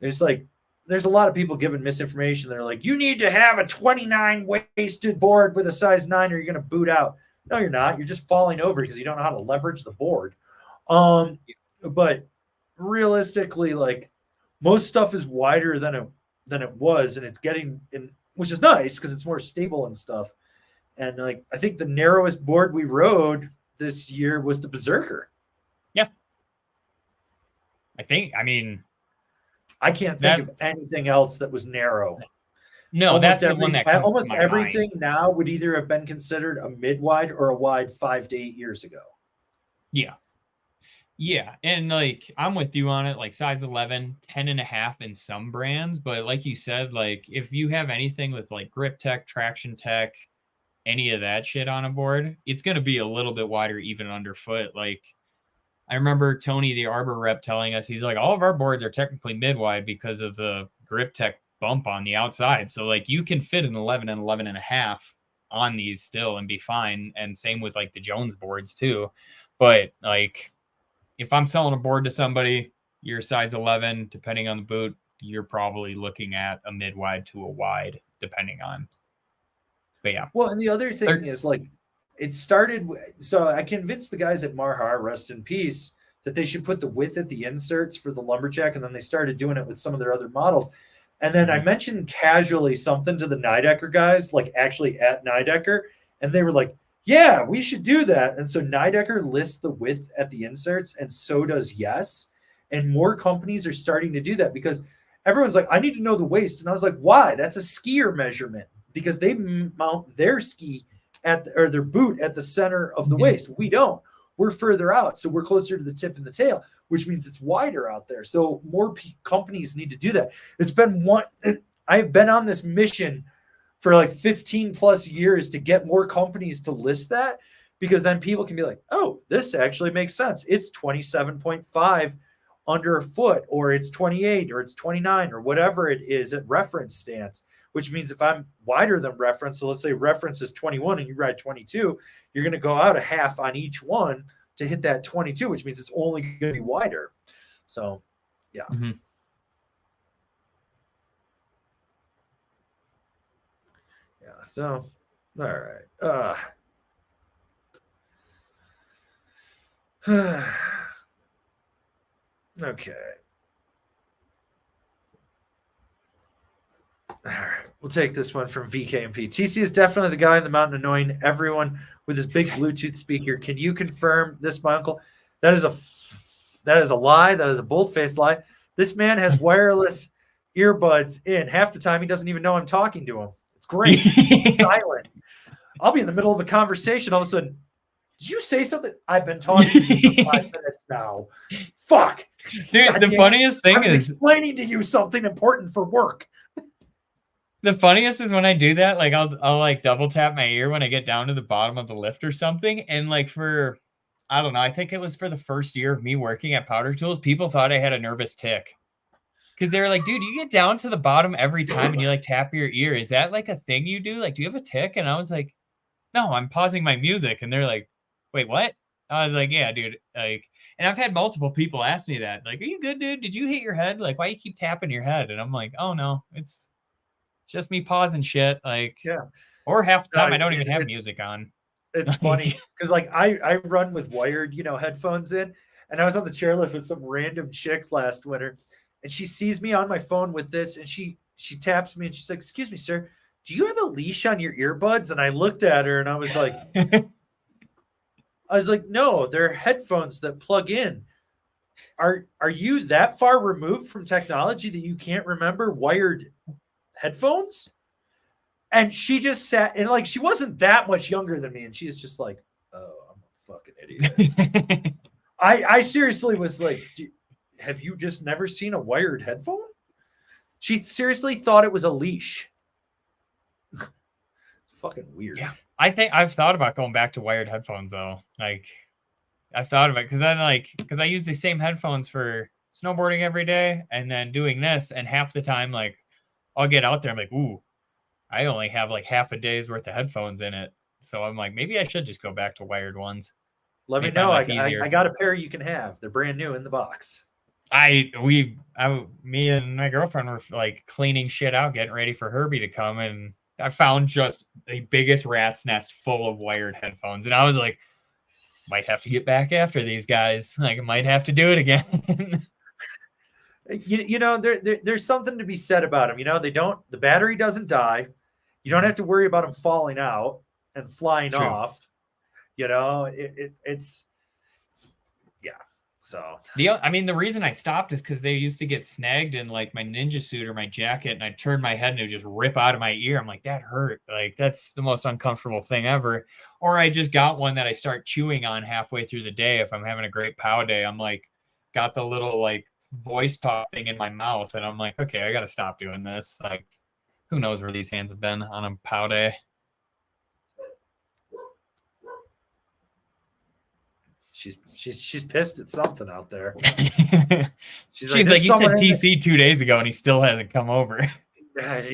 It's like, there's a lot of people giving misinformation. They're like, you need to have a 29 waisted board with a size 9 or you're going to boot out. No, you're not. You're just falling over because you don't know how to leverage the board. But realistically, like, most stuff is wider than it was, and it's getting in, which is nice because it's more stable and stuff. And like, I think the narrowest board we rode this year was the Berserker. Yeah. I can't think of anything else that was narrow. No, that's the one that comes almost to my everything mind. Now would either have been considered a mid-wide or a wide 5 to 8 years ago. Yeah. Yeah. And like, I'm with you on it, like size 11, 10.5 in some brands. But like you said, like if you have anything with like grip tech, traction tech, any of that shit on a board, it's going to be a little bit wider, even underfoot. Like, I remember Tony, the Arbor rep, telling us, he's like, all of our boards are technically mid-wide because of the grip tech bump on the outside. So like you can fit an 11 and 11.5 on these still and be fine. And same with like the Jones boards too. But like, if I'm selling a board to somebody, you're size 11, depending on the boot, you're probably looking at a mid-wide to a wide, depending on. But yeah. Well, and the other thing is like, it started. So I convinced the guys at Marhar, rest in peace, that they should put the width at the inserts for the lumberjack, and then they started doing it with some of their other models. And then I mentioned casually something to the Nidecker guys, like actually at Nidecker, and they were like, yeah, we should do that. And so Nidecker lists the width at the inserts, and so does Yes. And more companies are starting to do that because everyone's like, I need to know the waist. And I was like, why? That's a skier measurement, because they mount their ski or their boot at the center of the waist. We don't. We're further out, so we're closer to the tip and the tail, which means it's wider out there. So more companies need to do that. I've been on this mission for like 15 plus years to get more companies to list that, because then people can be like, oh, this actually makes sense. It's 27.5 under a foot, or it's 28, or it's 29, or whatever it is at reference stance, which means if I'm wider than reference, so let's say reference is 21 and you ride 22, you're going to go out a half on each one to hit that 22, which means it's only going to be wider. So, yeah. Yeah. So, all right. Okay. All right. We'll take this one from VKMP. TC is definitely the guy in the mountain annoying everyone with his big Bluetooth speaker. Can you confirm this, my uncle? That is a lie. That is a bold-faced lie. This man has wireless earbuds in. Half the time, he doesn't even know I'm talking to him. It's great. Silent. I'll be in the middle of a conversation. All of a sudden, did you say something? I've been talking to you for 5 minutes now. Fuck. Dude, the funniest thing is explaining to you something important for work. The funniest is when I do that, like I'll like double tap my ear when I get down to the bottom of the lift or something. And like for, I don't know, I think it was for the first year of me working at Powder Tools, people thought I had a nervous tick. Because they were like, dude, you get down to the bottom every time and you like tap your ear. Is that like a thing you do? Like, do you have a tick? And I was like, no, I'm pausing my music. And they're like, wait, what? I was like, yeah, dude. Like, and I've had multiple people ask me that. Like, are you good, dude? Did you hit your head? Like, why you keep tapping your head? And I'm like, oh no, it's just me pausing shit. Like, yeah. Or half the time I don't even have music on. It's funny because like I run with wired, headphones in, and I was on the chairlift with some random chick last winter, and she sees me on my phone with this, and she taps me and she's like, "Excuse me, sir, do you have a leash on your earbuds?" And I looked at her and I was like, "No, they're headphones that plug in. Are you that far removed from technology that you can't remember wired headphones?" And she just sat, and like, she wasn't that much younger than me. And she's just like, oh, I'm a fucking idiot. I seriously was like, have you just never seen a wired headphone? She seriously thought it was a leash. Fucking weird. Yeah. I think I've thought about going back to wired headphones though. Like I've thought about it because I use the same headphones for snowboarding every day and then doing this. And half the time, like I'll get out there. I'm like, ooh, I only have like half a day's worth of headphones in it. So I'm like, maybe I should just go back to wired ones. Let me know. I got a pair you can have. They're brand new in the box. Me and my girlfriend were like cleaning shit out, getting ready for Herbie to come. And I found just the biggest rat's nest full of wired headphones. And I was like, might have to get back after these guys. Like I might have to do it again. There's something to be said about them. The battery doesn't die. You don't have to worry about them falling out and flying off. It's yeah. So the reason I stopped is because they used to get snagged in like my ninja suit or my jacket, and I turned my head and it would just rip out of my ear. I'm like, that hurt. Like that's the most uncomfortable thing ever. Or I just got one that I start chewing on halfway through the day. If I'm having a great pow day, I'm like, got the little like voice talk thing in my mouth, and I'm like, okay, I gotta stop doing this. Like, who knows where these hands have been on a pow day? She's pissed at something out there. She's like, you said TC 2 days ago, and he still hasn't come over.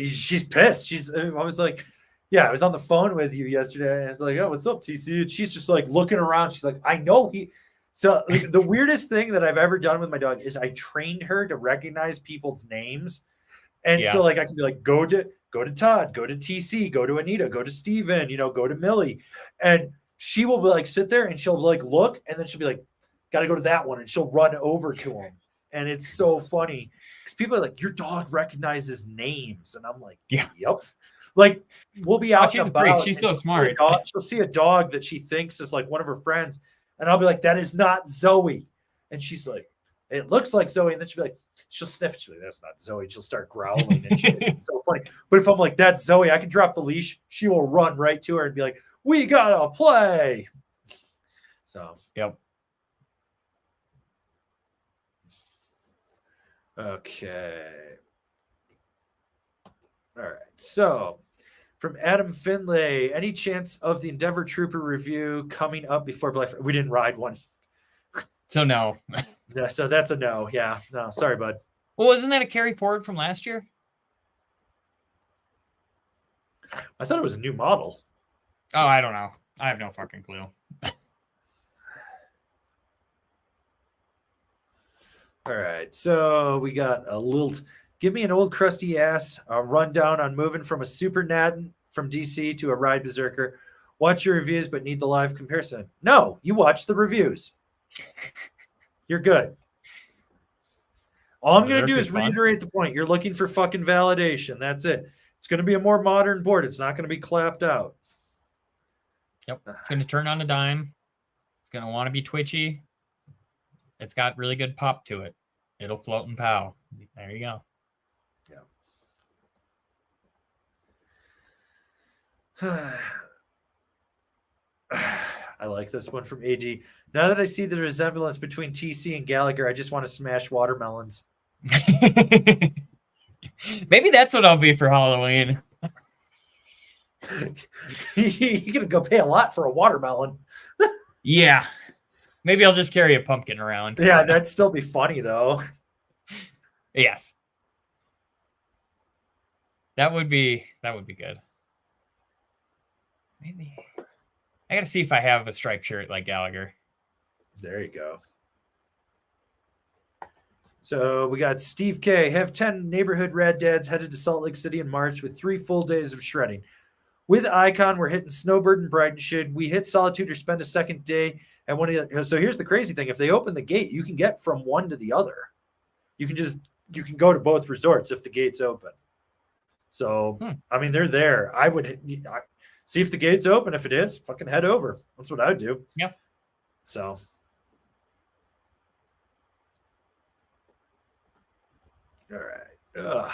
She's pissed. I was like, yeah, I was on the phone with you yesterday, and I was like, oh, what's up, TC? And she's just like looking around. She's like, I know So the weirdest thing that I've ever done with my dog is I trained her to recognize people's names. And so like I can be like, go to Todd, go to TC, go to Anita, go to Steven, go to Millie. And she will be like, sit there and she'll like look, and then she'll be like, got to go to that one. And she'll run over to him. And it's so funny because people are like, your dog recognizes names. And I'm like, yep. Like we'll be out and about. She's so smart. She'll see a dog that she thinks is like one of her friends. And I'll be like, that is not Zoe. And she's like, it looks like Zoe. And then she'll be like, she'll sniff. She'll be like, that's not Zoe. She'll start growling and shit. It's so funny. But if I'm like, that's Zoe, I can drop the leash. She will run right to her and be like, we gotta play. So, yep. Okay. All right. So, from Adam Finlay, any chance of the Endeavor Trooper review coming up before Black Friday? We didn't ride one. So, no. Yeah, so that's a no. Yeah. No, sorry, bud. Well, isn't that a carry forward from last year? I thought it was a new model. Oh, I don't know. I have no fucking clue. All right. So we got a little... Give me an old crusty ass rundown on moving from a Super Natten from DC to a Ride Berserker. Watch your reviews, but need the live comparison. No, you watch the reviews. You're good. All I'm going to do is reiterate the point. You're looking for fucking validation. That's it. It's going to be a more modern board. It's not going to be clapped out. Yep. It's going to turn on a dime. It's going to want to be twitchy. It's got really good pop to it. It'll float and pow. There you go. I like this one from AG. Now that I see the resemblance between TC and Gallagher, I just want to smash watermelons. Maybe that's what I'll be for Halloween. You're going to go pay a lot for a watermelon. Yeah. Maybe I'll just carry a pumpkin around. Yeah, that'd still be funny, though. Yes. That would be good. Maybe. I got to see if I have a striped shirt like Gallagher. There you go. So we got Steve K. Have 10 neighborhood rad dads headed to Salt Lake City in March with 3 full days of shredding. With Icon, we're hitting Snowbird and Brighton. Should we hit Solitude or spend a second day at one of the... So here's the crazy thing. If they open the gate, you can get from one to the other. You can go to both resorts if the gate's open. So, I mean, they're there. I would see if the gate's open. If it is, fucking head over. That's what I would do. Yeah. So. All right. Ugh.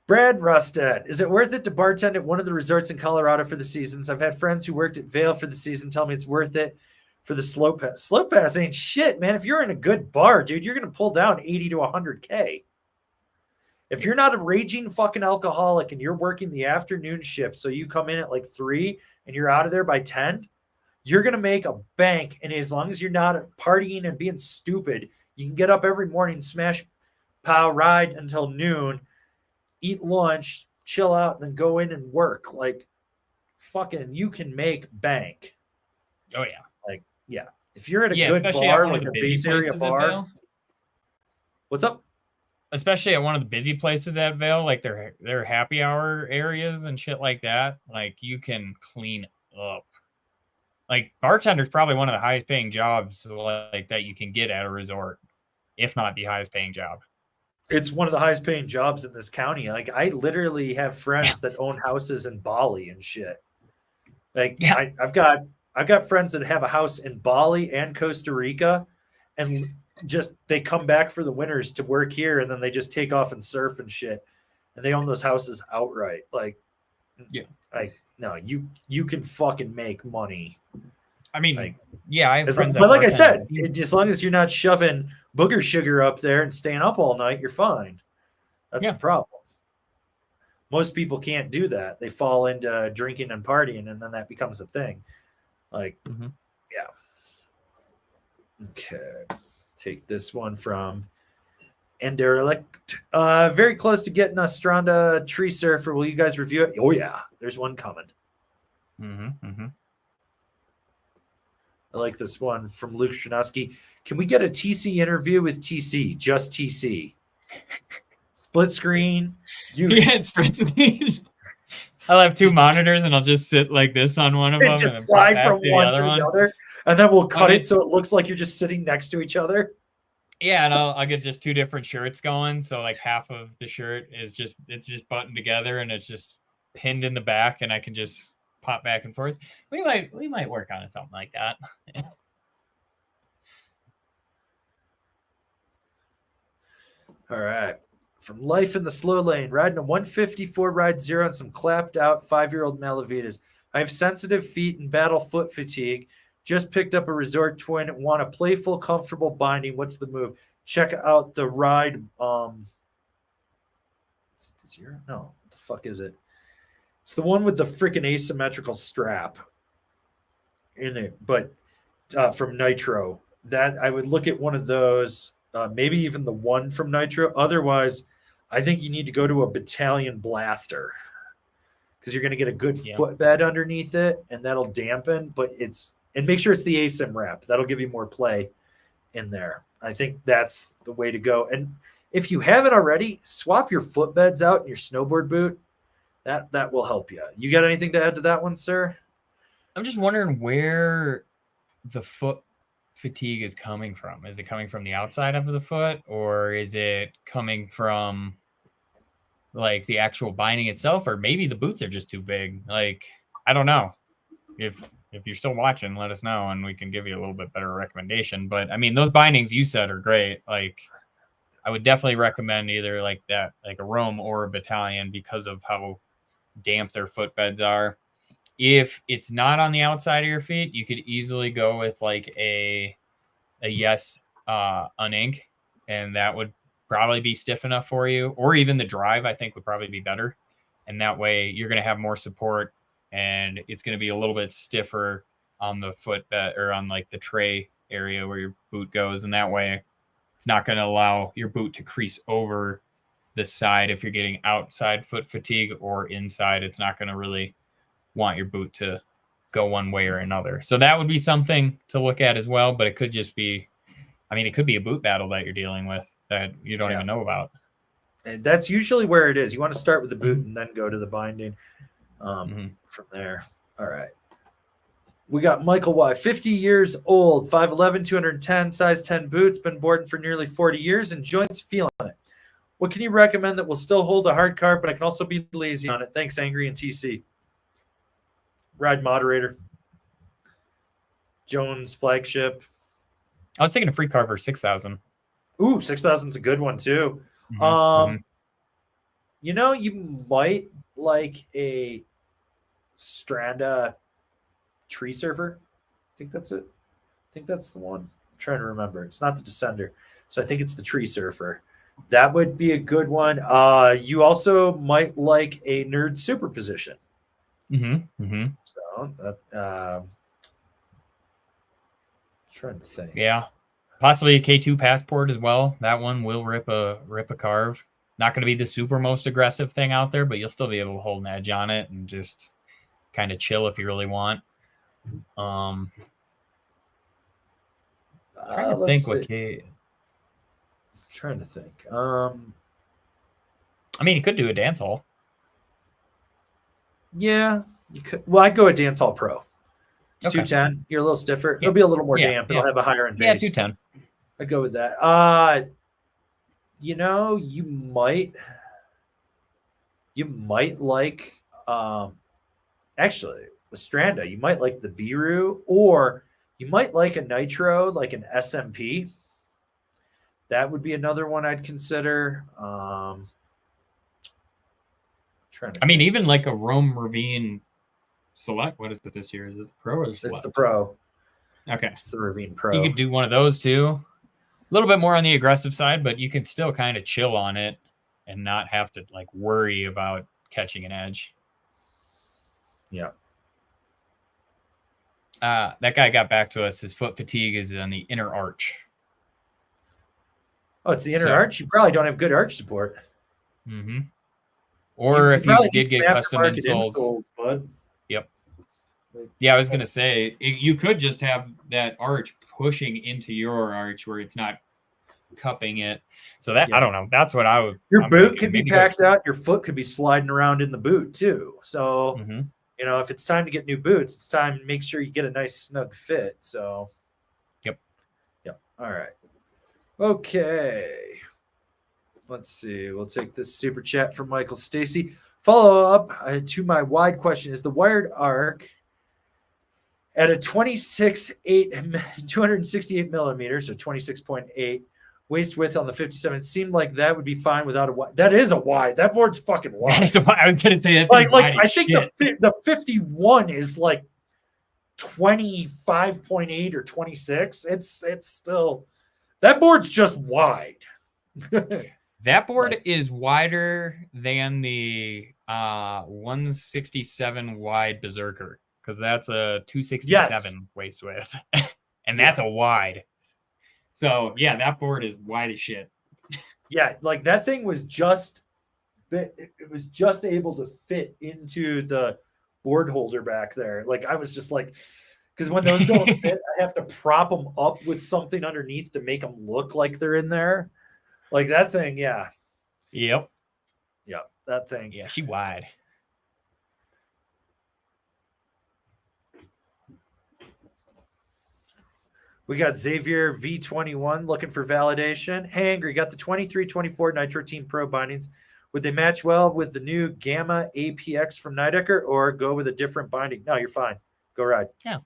Brad Rustad, is it worth it to bartend at one of the resorts in Colorado for the seasons? I've had friends who worked at Vail for the season tell me it's worth it for the slow pass. Slow pass ain't shit, man. If you're in a good bar, dude, you're going to pull down 80 to 100K. If you're not a raging fucking alcoholic and you're working the afternoon shift, so you come in at like 3 and you're out of there by 10, you're going to make a bank. And as long as you're not partying and being stupid, you can get up every morning, smash, pow, ride until noon, eat lunch, chill out, and then go in and work. Like, fucking, you can make bank. Oh, yeah. Like, yeah. If you're at a good bar, like a base area bar. What's up? Especially at one of the busy places at Vail, like their happy hour areas and shit like that. Like, you can clean up. Like, bartender's probably one of the highest paying jobs like that you can get at a resort, if not the highest paying job. It's one of the highest paying jobs in this county. Like, I literally have friends that own houses in Bali and shit. Like, yeah. I've got friends that have a house in Bali and Costa Rica, and just they come back for the winters to work here, and then they just take off and surf and shit. And they own those houses outright. Like, yeah, like no, you can fucking make money. I mean, like, yeah, I have friends. But like I said, as long as you're not shoving booger sugar up there and staying up all night, you're fine. That's the problem. Most people can't do that. They fall into drinking and partying, and then that becomes a thing. Like, yeah. Okay. Take this one from Enderelect. Very close to getting a Stranda Tree Surfer. Will you guys review it? Oh, yeah. There's one coming. I like this one from Luke Chanowski. Can we get a TC interview with TC? Just TC. Split screen. Yeah, it's Fritz. I'll have two monitors and I'll just sit like this on one of them and just then slide pop from to one to the other, and then we'll cut it so it looks like you're just sitting next to each other. Yeah, and I'll get just two different shirts going. So like half of the shirt is just buttoned together and it's just pinned in the back, and I can just pop back and forth. We might work on something like that. All right. From Life in the Slow Lane, riding a 154 ride 0 and some clapped out 5-year-old Malavitas. I have sensitive feet and battle foot fatigue. Just picked up a Resort Twin and want a playful, comfortable binding. What's the move? Check out the ride. Is it the 0? No. What the fuck is it? It's the one with the freaking asymmetrical strap in it, but from Nitro. That I would look at one of those, maybe even the one from Nitro. Otherwise, I think you need to go to a Battalion Blaster because you're going to get a good footbed underneath it, and that'll dampen. But and make sure it's the ASIM wrap. That'll give you more play in there. I think that's the way to go. And if you haven't already, swap your footbeds out in your snowboard boot. That will help you. You got anything to add to that one, sir? I'm just wondering where the foot fatigue is coming from. Is it coming from the outside of the foot, or is it coming from like the actual binding itself, or maybe the boots are just too big? Like, I don't know. If you're still watching, let us know and we can give you a little bit better recommendation. But I mean, those bindings you said are great. Like, I would definitely recommend either like that, like a Rome or a Battalion, because of how damp their footbeds are. If it's not on the outside of your feet, you could easily go with like a Yes unink, and that would probably be stiff enough for you. Or even the Drive, I think, would probably be better. And that way you're going to have more support, and it's going to be a little bit stiffer on the footbed or on like the tray area where your boot goes. And that way it's not going to allow your boot to crease over the side if you're getting outside foot fatigue, or inside. It's not going to really want your boot to go one way or another. So that would be something to look at as well. But it could just be, I mean, it could be a boot battle that you're dealing with that you don't even know about. And that's usually where it is. You want to start with the boot and then go to the binding from there. All right. We got Michael Y, 50 years old, 5'11", 210, size 10 boots, been boarding for nearly 40 years, and joints feeling it. What can you recommend that will still hold a hard carb, but I can also be lazy on it? Thanks, Angry and TC. Ride Moderator. Jones Flagship. I was thinking a Free Carver 6000. Ooh, 6000 is a good one too. You know, you might like a Stranda Tree Surfer. I think that's it. I think that's the one. I'm trying to remember. It's not the Descender. So I think it's the Tree Surfer. That would be a good one. You also might like a Nerd Superposition. So trying to think. Yeah. Possibly a K2 Passport as well. That one will rip a carve. Not going to be the super most aggressive thing out there, but you'll still be able to hold an edge on it and just kind of chill if you really want. Trying to think what trying to think. I mean, you could do a dance hall. Yeah, you could. Well, I'd go a Dance Hall Pro. Okay. 210. You're a little stiffer. It'll be a little more damp. It'll have a higher end base. Yeah, 210. I'd go with that. You know, you might like actually the Stranda. You might like the Biru, or you might like a Nitro, like an SMP. That would be another one I'd consider. I mean, even like a Rome Ravine Select. What is it this year? Is it the Pro or the Select? It's the Pro. Okay. It's the Ravine Pro. You could do one of those too. A little bit more on the aggressive side, but you can still kind of chill on it and not have to like worry about catching an edge. Yeah. That guy got back to us. His foot fatigue is on the inner arch. Oh, it's the inner arch? You probably don't have good arch support. Or if you did get custom insoles. Bud. Yep. Yeah, I was gonna say you could just have that arch pushing into your arch where it's not cupping it. So that I don't know. That's what I'm boot could be Maybe packed out. Your foot could be sliding around in the boot too. So Mhm. you know, if it's time to get new boots, it's time to make sure you get a nice snug fit. So Yep. All right. Okay. Let's see. We'll take this super chat from Michael Stacy. Follow up to my wide question: is the wired arc at a 268 millimeters, or 26.8 waist width on the 57? It seemed like that would be fine without a wide. That is a wide. That board's fucking wide. I was gonna say that. Like I think the 51 is like 25.8 or 26. It's still, that board's just wide. That board is wider than the 167 wide Berserker, because that's a 267 waist width, and that's a wide. So yeah, that board is wide as shit. Yeah, like that thing was just, it was just able to fit into the board holder back there. Like I was just like, because when those don't fit, I have to prop them up with something underneath to make them look like they're in there. Like that thing, yeah. Yep. That thing. Yeah, she wide. We got Xavier V21 looking for validation. Hey, Angry, got the 23-24 Nitro Team Pro bindings. Would they match well with the new Gamma APX from Nidecker, or go with a different binding? No, you're fine. Go ride. Yeah,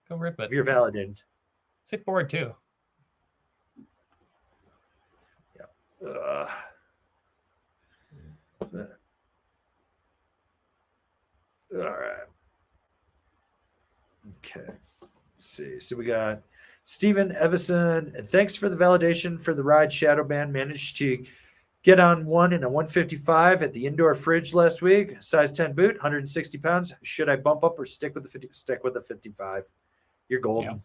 go rip it. You're validated. Sick board too. Yeah. All right. Okay. Let's see. So we got Stephen Evison. Thanks for the validation for the ride. Shadow Band managed to get on one in a 155 at the indoor fridge last week. Size 10 boot, 160 pounds. Should I bump up or stick with the 50? Stick with the 55. You're golden.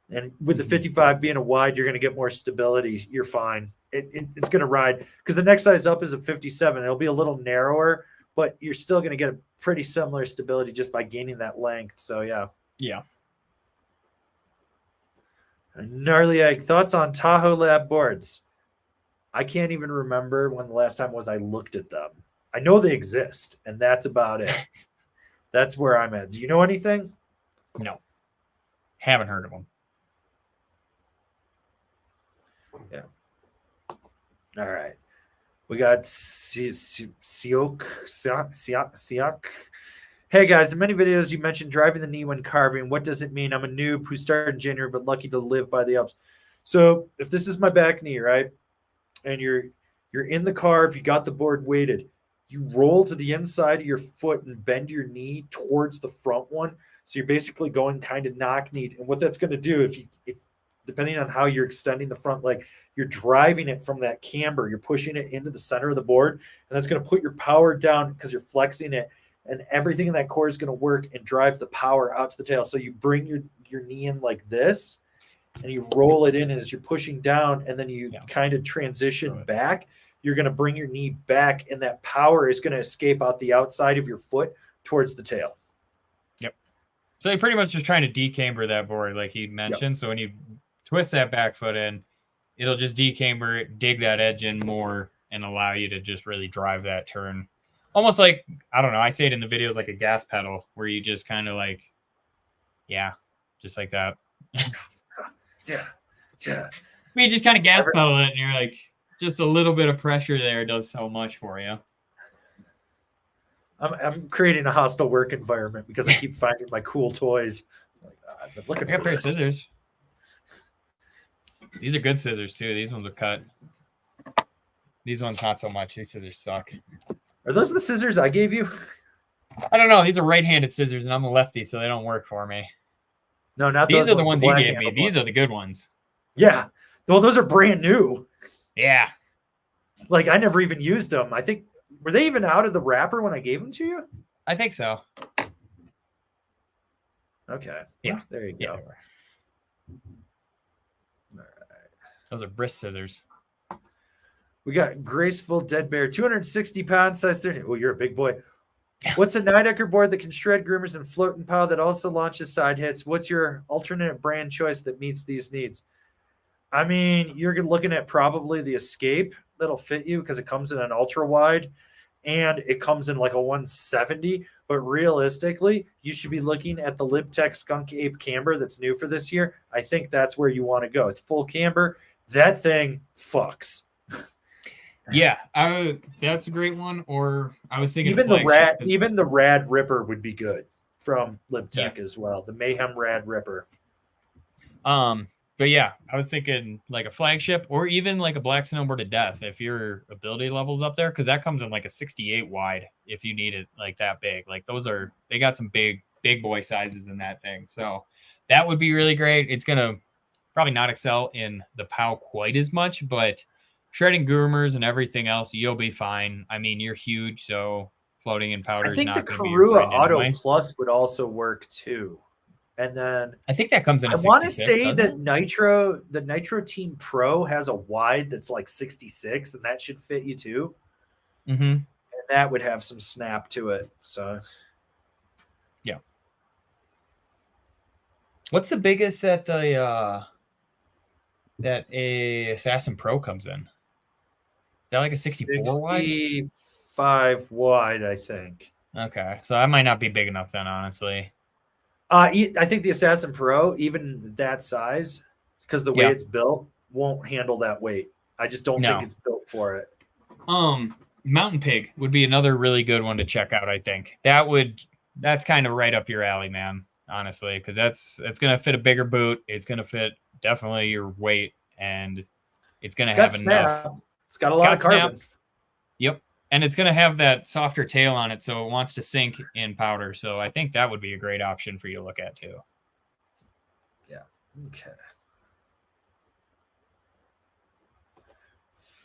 Yeah. And with the 55 being a wide, you're going to get more stability. You're fine. It's going to ride, because the next size up is a 57. It'll be a little narrower, but you're still going to get a pretty similar stability just by gaining that length. So yeah. Yeah. Gnarly Egg, thoughts on Taho Lab boards? I can't even remember when the last time was I looked at them. I know they exist, and that's about it. That's where I'm at. Do you know anything? No. Haven't heard of them. Yeah. All right. We got Siok. Hey guys, in many videos you mentioned driving the knee when carving. What does it mean? I'm a noob who started in January but lucky to live by the ups. So if this is my back knee, right, and you're in the carve, you got the board weighted, you roll to the inside of your foot and bend your knee towards the front one. So you're basically going kind of knock-kneed. And what that's going to do, if depending on how you're extending the front leg, you're driving it from that camber. You're pushing it into the center of the board, and that's going to put your power down because you're flexing it, and everything in that core is going to work and drive the power out to the tail. So you bring your knee in like this, and you roll it in as you're pushing down, and then you kind of transition back. You're going to bring your knee back, and that power is going to escape out the outside of your foot towards the tail. Yep. So you're pretty much just trying to decamber that board like you mentioned. Yep. So when you twist that back foot in, it'll just decamber it, dig that edge in more, and allow you to just really drive that turn. Almost like, I don't know, I say it in the videos like a gas pedal, where you just kind of like, just like that. Yeah. You just kind of gas pedal it, and you're like, just a little bit of pressure there does so much for you. I'm creating a hostile work environment because I keep finding my cool toys. I've been looking for this. Scissors. These are good scissors too. These ones are cut. These ones not so much. These scissors suck. Are those the scissors I gave you? I don't know. These are right-handed scissors, and I'm a lefty, so they don't work for me. No, not these. Those are the ones you gave me. These are the good ones. Yeah. Well, those are brand new. Yeah. Like, I never even used them. I think, were they even out of the wrapper when I gave them to you? I think so. Okay. Yeah. Well, there you go. Yeah. All right. Those are Briss scissors. We got Graceful Dead Bear, 260 pounds, size 30. Well, you're a big boy. What's a Nidecker board that can shred groomers and float and pow that also launches side hits? What's your alternate brand choice that meets these needs? I mean, you're looking at probably the Escape that'll fit you because it comes in an ultra wide and it comes in like a 170. But realistically, you should be looking at the Libtech Skunk Ape camber that's new for this year. I think that's where you want to go. It's full camber. That thing fucks. Yeah, that's a great one. Or I was thinking even the Rad Ripper would be good from Libtech as well. The Mayhem Rad Ripper. But yeah, I was thinking like a flagship or even like a Black Snowboard to Death if your ability level's up there, because that comes in like a 68 wide if you need it like that big. Like they got some big boy sizes in that thing. So that would be really great. It's gonna probably not excel in the POW quite as much, but shredding groomers and everything else, you'll be fine. I mean, you're huge, so floating in powder is not going to be your friend Auto anyway. Plus would also work too. And then I think that comes in. I want to say that the Nitro Team Pro has a wide that's like 66, and that should fit you too. Mm-hmm. And that would have some snap to it. So, yeah. What's the biggest that a Assassin Pro comes in? Is that like a 64 wide? 65 wide, I think. Okay, so that might not be big enough then, honestly. I think the Assassin Pro, even that size, because the way it's built, won't handle that weight. I just don't think it's built for it. Mountain Pig would be another really good one to check out. I think that's kind of right up your alley, man. Honestly, because it's gonna fit a bigger boot. It's gonna fit definitely your weight, and it's gonna have enough. It's got a lot of carbon. Snap. Yep. And it's going to have that softer tail on it, so it wants to sink in powder. So I think that would be a great option for you to look at, too. Yeah. Okay.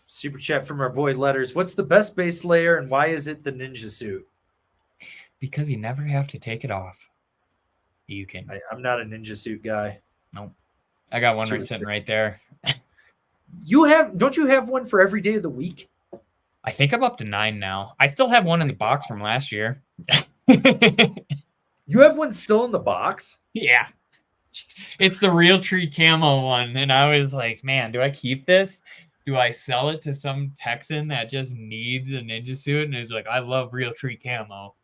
Super chat from our boy Letters. What's the best base layer, and why is it the ninja suit? Because you never have to take it off. You can. I'm not a ninja suit guy. Nope. I got one sitting right there. Don't you have one for every day of the week? I think I'm up to 9 now. I still have one in the box from last year. You have one still in the box? Yeah. It's the Real Tree Camo one. And I was like, man, do I keep this? Do I sell it to some Texan that just needs a ninja suit? And he's like, I love Real Tree Camo.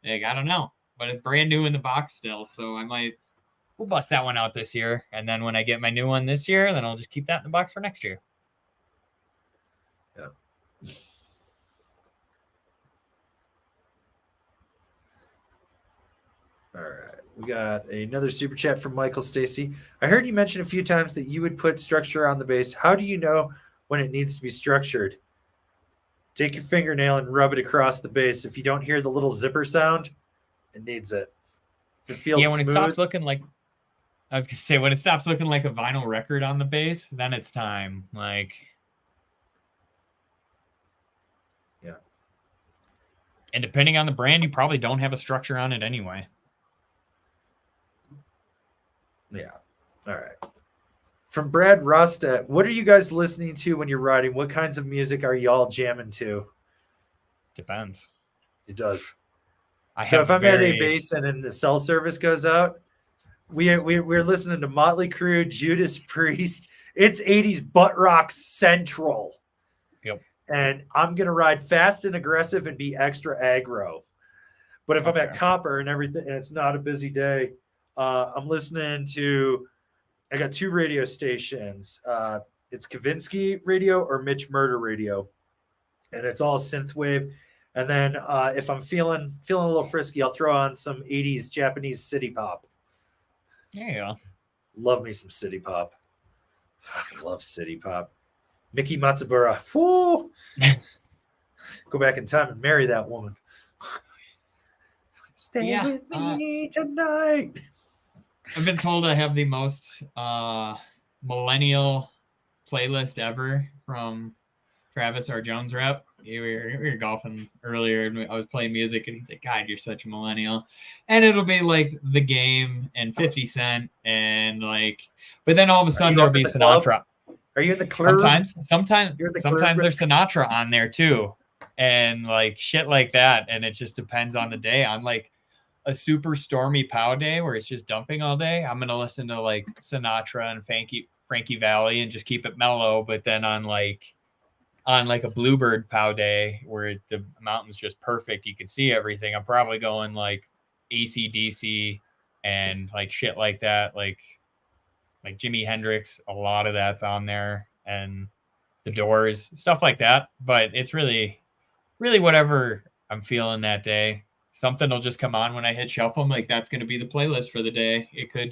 Like, I don't know. But it's brand new in the box still. So we'll bust that one out this year. And then when I get my new one this year, then I'll just keep that in the box for next year. Yeah. All right. We got another super chat from Michael Stacy. I heard you mention a few times that you would put structure on the base. How do you know when it needs to be structured? Take your fingernail and rub it across the base. If you don't hear the little zipper sound, it needs it. If it feels when smooth, it stops looking like, I was going to say, when it stops looking like a vinyl record on the base, then it's time. Like, yeah. And depending on the brand, you probably don't have a structure on it anyway. Yeah. All right. From Brad Rustad, what are you guys listening to when you're riding? What kinds of music are y'all jamming to? Depends. It does. So if I'm at a base and then the cell service goes out, we're listening to Motley Crue, Judas Priest. It's 80s butt rock central. Yep. And I'm going to ride fast and aggressive and be extra aggro. But if I'm at Copper and everything, and it's not a busy day, I'm listening to, I got 2 radio stations. It's Kavinsky radio or Mitch Murder radio. And it's all synthwave. And then if I'm feeling a little frisky, I'll throw on some 80s Japanese city pop. Yeah. Love me some city pop. Fucking love city pop. Miki Matsubara. Woo! Go back in time and marry that woman. Stay with me tonight. I've been told I have the most millennial playlist ever from Travis, our Jones rep. We were golfing earlier, and I was playing music, and he's like, God, you're such a millennial. And it'll be like The Game and 50 Cent, and like, but then all of a sudden there'll be Sinatra. Are you in the club? Sometimes there's Sinatra on there too. and like shit like that. And it just depends on the day. On like a super stormy POW day where it's just dumping all day, I'm gonna listen to like Sinatra and Frankie Valli and just keep it mellow. But then on like a Bluebird POW day where the mountain's just perfect, you can see everything, I'm probably going like AC/DC and like shit like that, like Jimi Hendrix. A lot of that's on there, and the Doors, stuff like that. But it's really whatever I'm feeling that day. Something will just come on when I hit shuffle. I'm like, that's going to be the playlist for the day. It could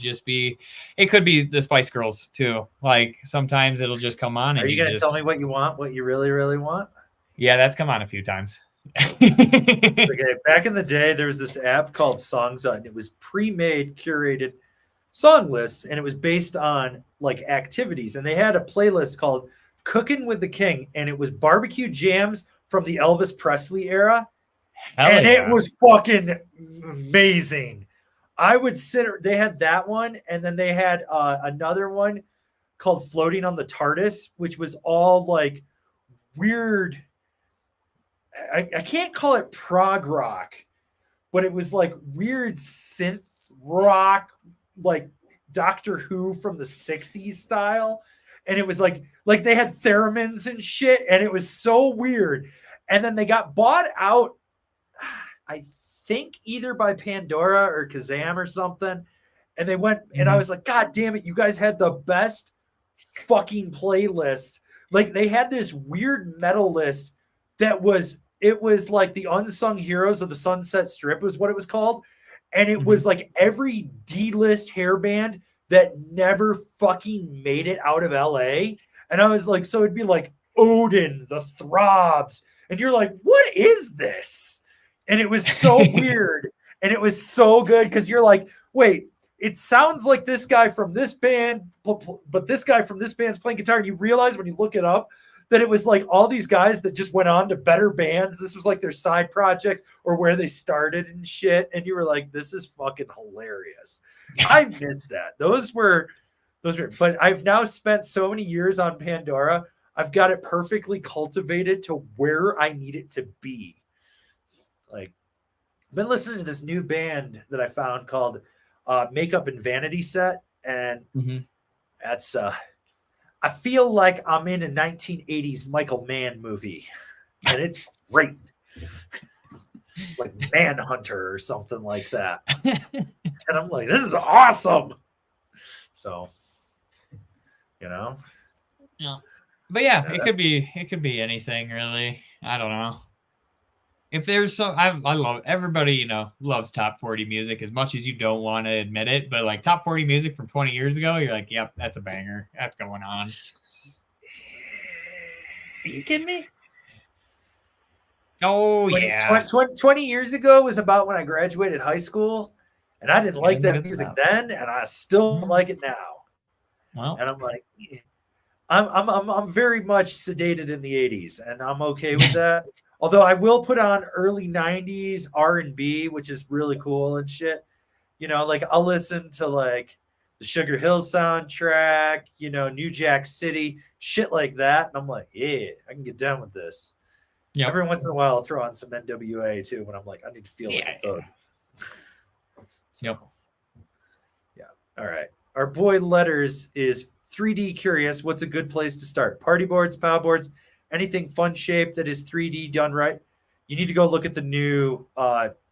be the Spice Girls too. Like sometimes it'll just come on. And are you going to tell me what you want, what you really, really want? Yeah, that's come on a few times. Okay, back in the day, there was this app called Songza, and it was pre-made, curated song lists, and it was based on like activities. And they had a playlist called Cooking with the King, and it was barbecue jams from the Elvis Presley era. And it was fucking amazing. I would they had that one, and then they had another one called Floating on the TARDIS, which was all like weird. I can't call it prog rock, but it was like weird synth rock, like Doctor Who from the 60s style. And it was like they had theremins and shit, and it was so weird. And then they got bought out, I think either by Pandora or Kazam or something. And they went, and I was like, God damn it, you guys had the best fucking playlist. Like they had this weird metal list that was like the unsung heroes of the Sunset Strip was what it was called. And it was like every D-list hair band that never fucking made it out of LA. And I was like, so it'd be like Odin, the Throbs. And you're like, what is this? And it was so weird. And it was so good because you're like, wait, it sounds like this guy from this band, but this guy from this band's playing guitar. And you realize when you look it up that it was like all these guys that just went on to better bands. This was like their side projects or where they started and shit. And you were like, this is fucking hilarious. I miss that. Those were, but I've now spent so many years on Pandora. I've got it perfectly cultivated to where I need it to be. Like, I've been listening to this new band that I found called Makeup and Vanity Set. And that's, I feel like I'm in a 1980s Michael Mann movie, and it's great. Like Manhunter or something like that. And I'm like, this is awesome. So, you know. Yeah. But yeah, it could be anything really. I don't know. If there's I love everybody, you know, loves top 40 music as much as you don't want to admit it, but like top 40 music from 20 years ago, you're like, yep, that's a banger. That's going on. Are you kidding me? Oh, 20 years ago was about when I graduated high school, and I didn't like that music then, and I still don't like it now. Well, and I'm like, I'm very much sedated in the 80s, and I'm okay with that. Although I will put on early 90s R&B, which is really cool and shit. You know, like I'll listen to like the Sugar Hill soundtrack, you know, New Jack City, shit like that. And I'm like, yeah, I can get down with this. Yeah. Every once in a while, I'll throw on some NWA too when I'm like, I need to feel like a thug. Yep. Yeah. All right. Our boy Letters is 3D curious. What's a good place to start? Party boards, POW boards, anything fun shape that is 3D done right. You need to go look at the new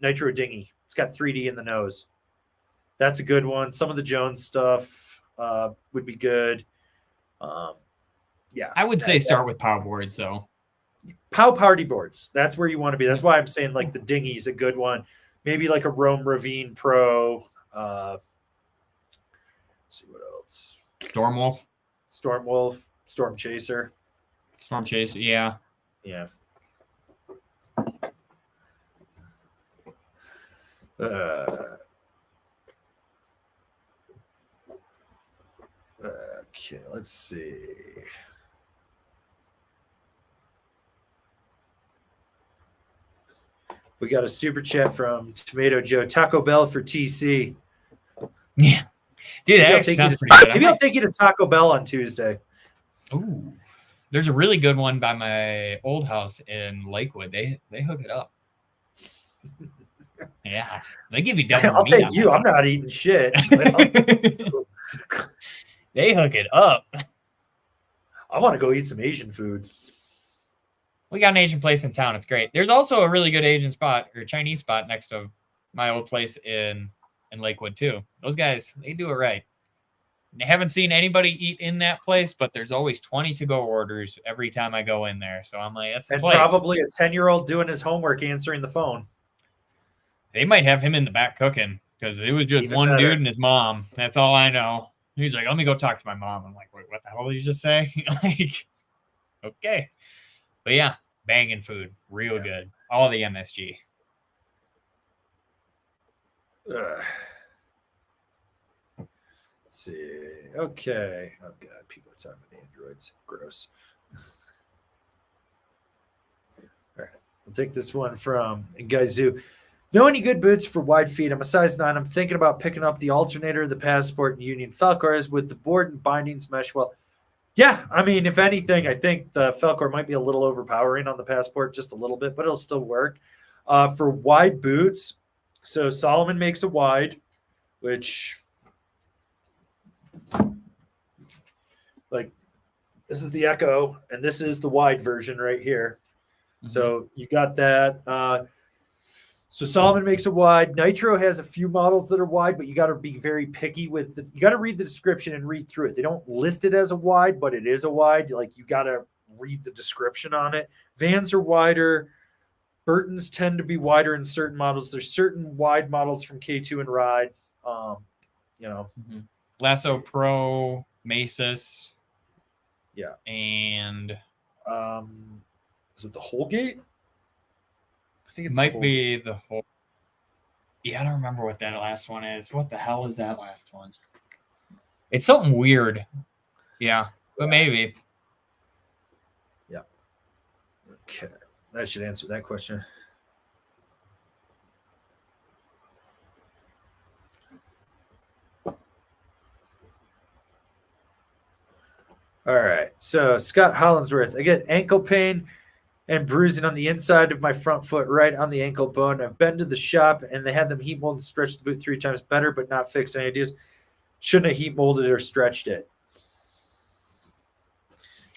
Nitro Dinghy. It's got 3D in the nose. That's a good one. Some of the Jones stuff would be good. Yeah. I would say start with POW boards, though. POW party boards. That's where you want to be. That's why I'm saying like the Dinghy is a good one. Maybe like a Rome Ravine Pro. Let's see what else. Stormwolf, Storm Chaser. Storm Chaser, yeah. Yeah. Okay, let's see. We got a super chat from Tomato Joe. Taco Bell for TC. Yeah. Dude, maybe I'll take you to Taco Bell on Tuesday. Ooh. There's a really good one by my old house in Lakewood. They hook it up. Yeah, they give you double. I'll take you. I'm not eating shit. They hook it up. I want to go eat some Asian food. We got an Asian place in town. It's great. There's also a really good Asian spot or Chinese spot next to my old place in Lakewood too. Those guys, they do it right. I haven't seen anybody eat in that place, but there's always 20 to-go orders every time I go in there. So I'm like, that's the place. Probably a 10-year-old doing his homework answering the phone. They might have him in the back cooking because it was just even one dude and his mom. That's all I know. He's like, let me go talk to my mom. I'm like, wait, what the hell did you just say? Like, okay. But yeah, banging food. Real good. All the MSG. Let's see. Okay. Oh, God. People are talking about androids. Gross. All right. We'll take this one from Gaizu. Know any good boots for wide feet? I'm a size 9. I'm thinking about picking up the alternator, the Passport, and Union Falcors with the board and bindings mesh well. Yeah, I mean, if anything, I think the Falcor might be a little overpowering on the Passport, just a little bit, but it'll still work. For wide boots, so Solomon makes a wide, which, like, this is the Echo, and this is the wide version right here. Mm-hmm. So you got that. So Solomon makes a wide. Nitro has a few models that are wide, but you got to be very picky with the, you got to read the description and read through it. They don't list it as a wide, but it is a wide. Like, you got to read the description on it. Vans are wider. Burtons tend to be wider in certain models. There's certain wide models from K2 and Ride. Lasso Pro, Masis. Yeah. And is it the Holgate? I think it might be the whole. Yeah, I don't remember what that last one is. What the hell is that last one? It's something weird. Yeah, but maybe. Yeah. Okay. That should answer that question. All right. So Scott Hollinsworth, I get ankle pain and bruising on the inside of my front foot, right on the ankle bone. I've been to the shop and they had them heat mold and stretch the boot 3 times better, but not fixed. Any ideas? Shouldn't have heat molded or stretched it.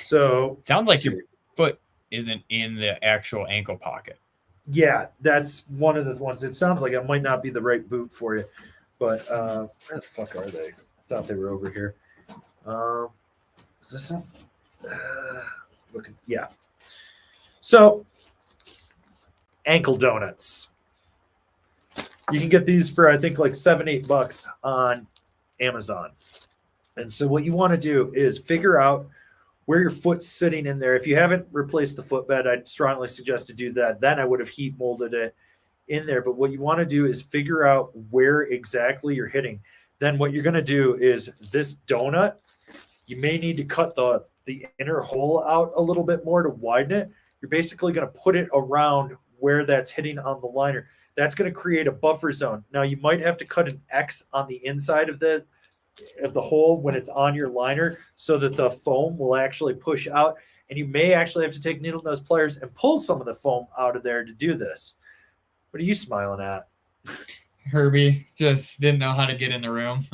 So sounds like your foot isn't in the actual ankle pocket. Yeah, that's one of the ones. It sounds like it might not be the right boot for you, but where the fuck are they? I thought they were over here. Is this some? Looking, yeah. So, ankle donuts. You can get these for, I think, like $7-8 on Amazon. And so what you want to do is figure out where your foot's sitting in there. If you haven't replaced the footbed, I'd strongly suggest to do that. Then I would have heat molded it in there. But what you want to do is figure out where exactly you're hitting. Then what you're going to do is this donut, you may need to cut the inner hole out a little bit more to widen it. You're basically going to put it around where that's hitting on the liner. That's going to create a buffer zone. Now, you might have to cut an X on the inside of the hole when it's on your liner so that the foam will actually push out. And you may actually have to take needle nose pliers and pull some of the foam out of there to do this. What are you smiling at? Herbie just didn't know how to get in the room.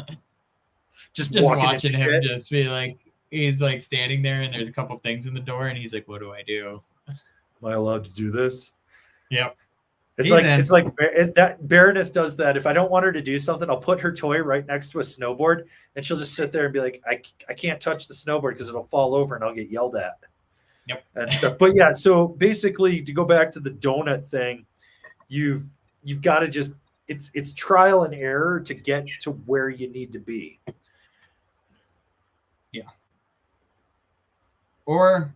just watching him just be like, he's like standing there and there's a couple things in the door and he's like, what do I do? Am I allowed to do this? Yep. It's like that Baroness does that. If I don't want her to do something, I'll put her toy right next to a snowboard and she'll just sit there and be like, I can't touch the snowboard because it'll fall over and I'll get yelled at. Yep. And stuff. But yeah, so basically to go back to the donut thing, you've got to just, it's trial and error to get to where you need to be. Yeah. Or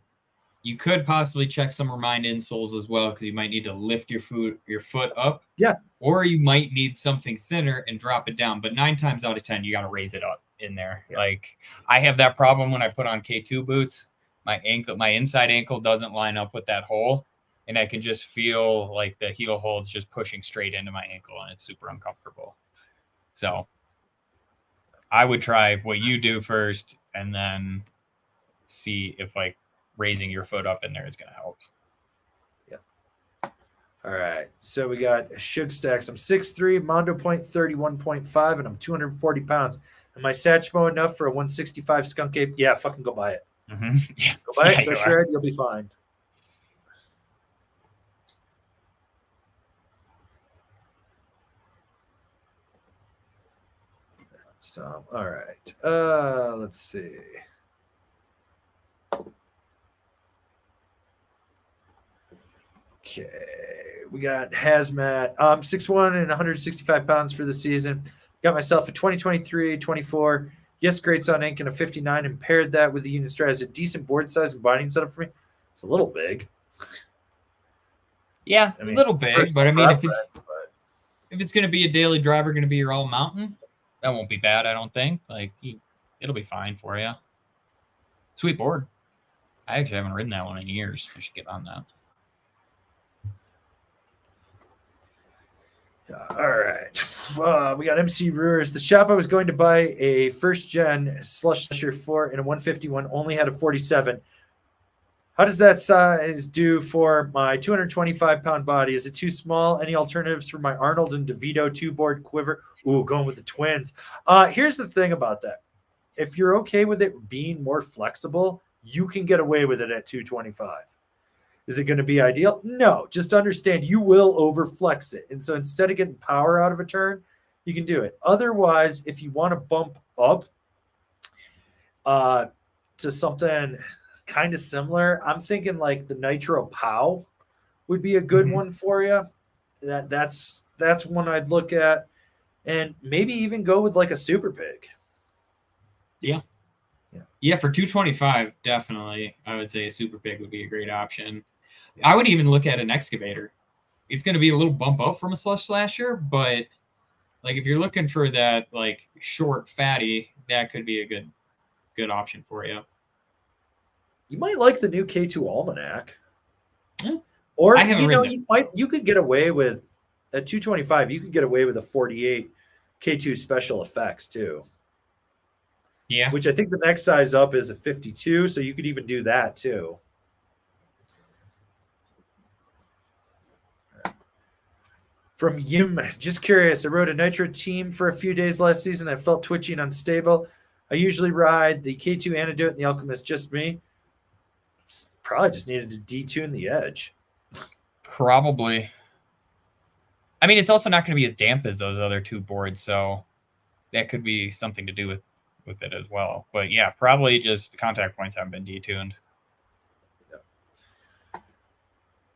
you could possibly check some Remind insoles as well because you might need to lift your foot up. Yeah. Or you might need something thinner and drop it down. But 9 times out of 10, you got to raise it up in there. Yeah. Like I have that problem when I put on K2 boots. My inside ankle doesn't line up with that hole. And I can just feel like the heel hole's just pushing straight into my ankle and it's super uncomfortable. So I would try what you do first and then see if like raising your foot up in there is going to help. All right, so we got Shug Stacks. I'm 6'3", Mondo Point 31.5, and I'm 240 pounds. Am I Satchmo enough for a 165 skunk ape? Yeah, fucking go buy it. Yeah. Go buy it, go share it, you'll be fine. So, all right. Let's see. Okay, we got Hazmat. 6'1" and 165 pounds for the season. Got myself a 2023, 24. Yes, Greats on Ink and a 59, and paired that with the Union Strat as a decent board size and binding setup for me. It's a little big. Yeah, a little big, but I mean, if it's going to be a daily driver, going to be your all mountain, that won't be bad, I don't think. Like, it'll be fine for you. Sweet board. I actually haven't ridden that one in years. I should get on that. All right. We got MC Ruiz. The shop I was going to buy a first-gen Slusher for and a 151 only had a 47. How does that size do for my 225-pound body? Is it too small? Any alternatives for my Arnold and DeVito two-board quiver? Ooh, going with the twins. Here's the thing about that. If you're okay with it being more flexible, you can get away with it at 225. Is it going to be ideal? No. Just understand you will overflex it. And so instead of getting power out of a turn, you can do it. Otherwise, if you want to bump up to something kind of similar, I'm thinking like the Nitro Pow would be a good one for you. That's one I'd look at. And maybe even go with like a Super Pig. Yeah, for 225, definitely. I would say a Super Pig would be a great option. Yeah. I would even look at an excavator. It's going to be a little bump up from a Slush Slasher, but like if you're looking for that like short fatty, that could be a good option for you. You might like the new K2 Almanac. Yeah. Or you could get away with at 225, you could get away with a 48 K2 special effects too. Yeah. Which I think the next size up is a 52, so you could even do that too. From Yim, just curious. I rode a Nitro team for a few days last season. I felt twitchy and unstable. I usually ride the K2 Antidote and the Alchemist, just me. Probably just needed to detune the edge. Probably. I mean, it's also not going to be as damp as those other two boards, so that could be something to do with it as well. But yeah, probably just the contact points haven't been detuned.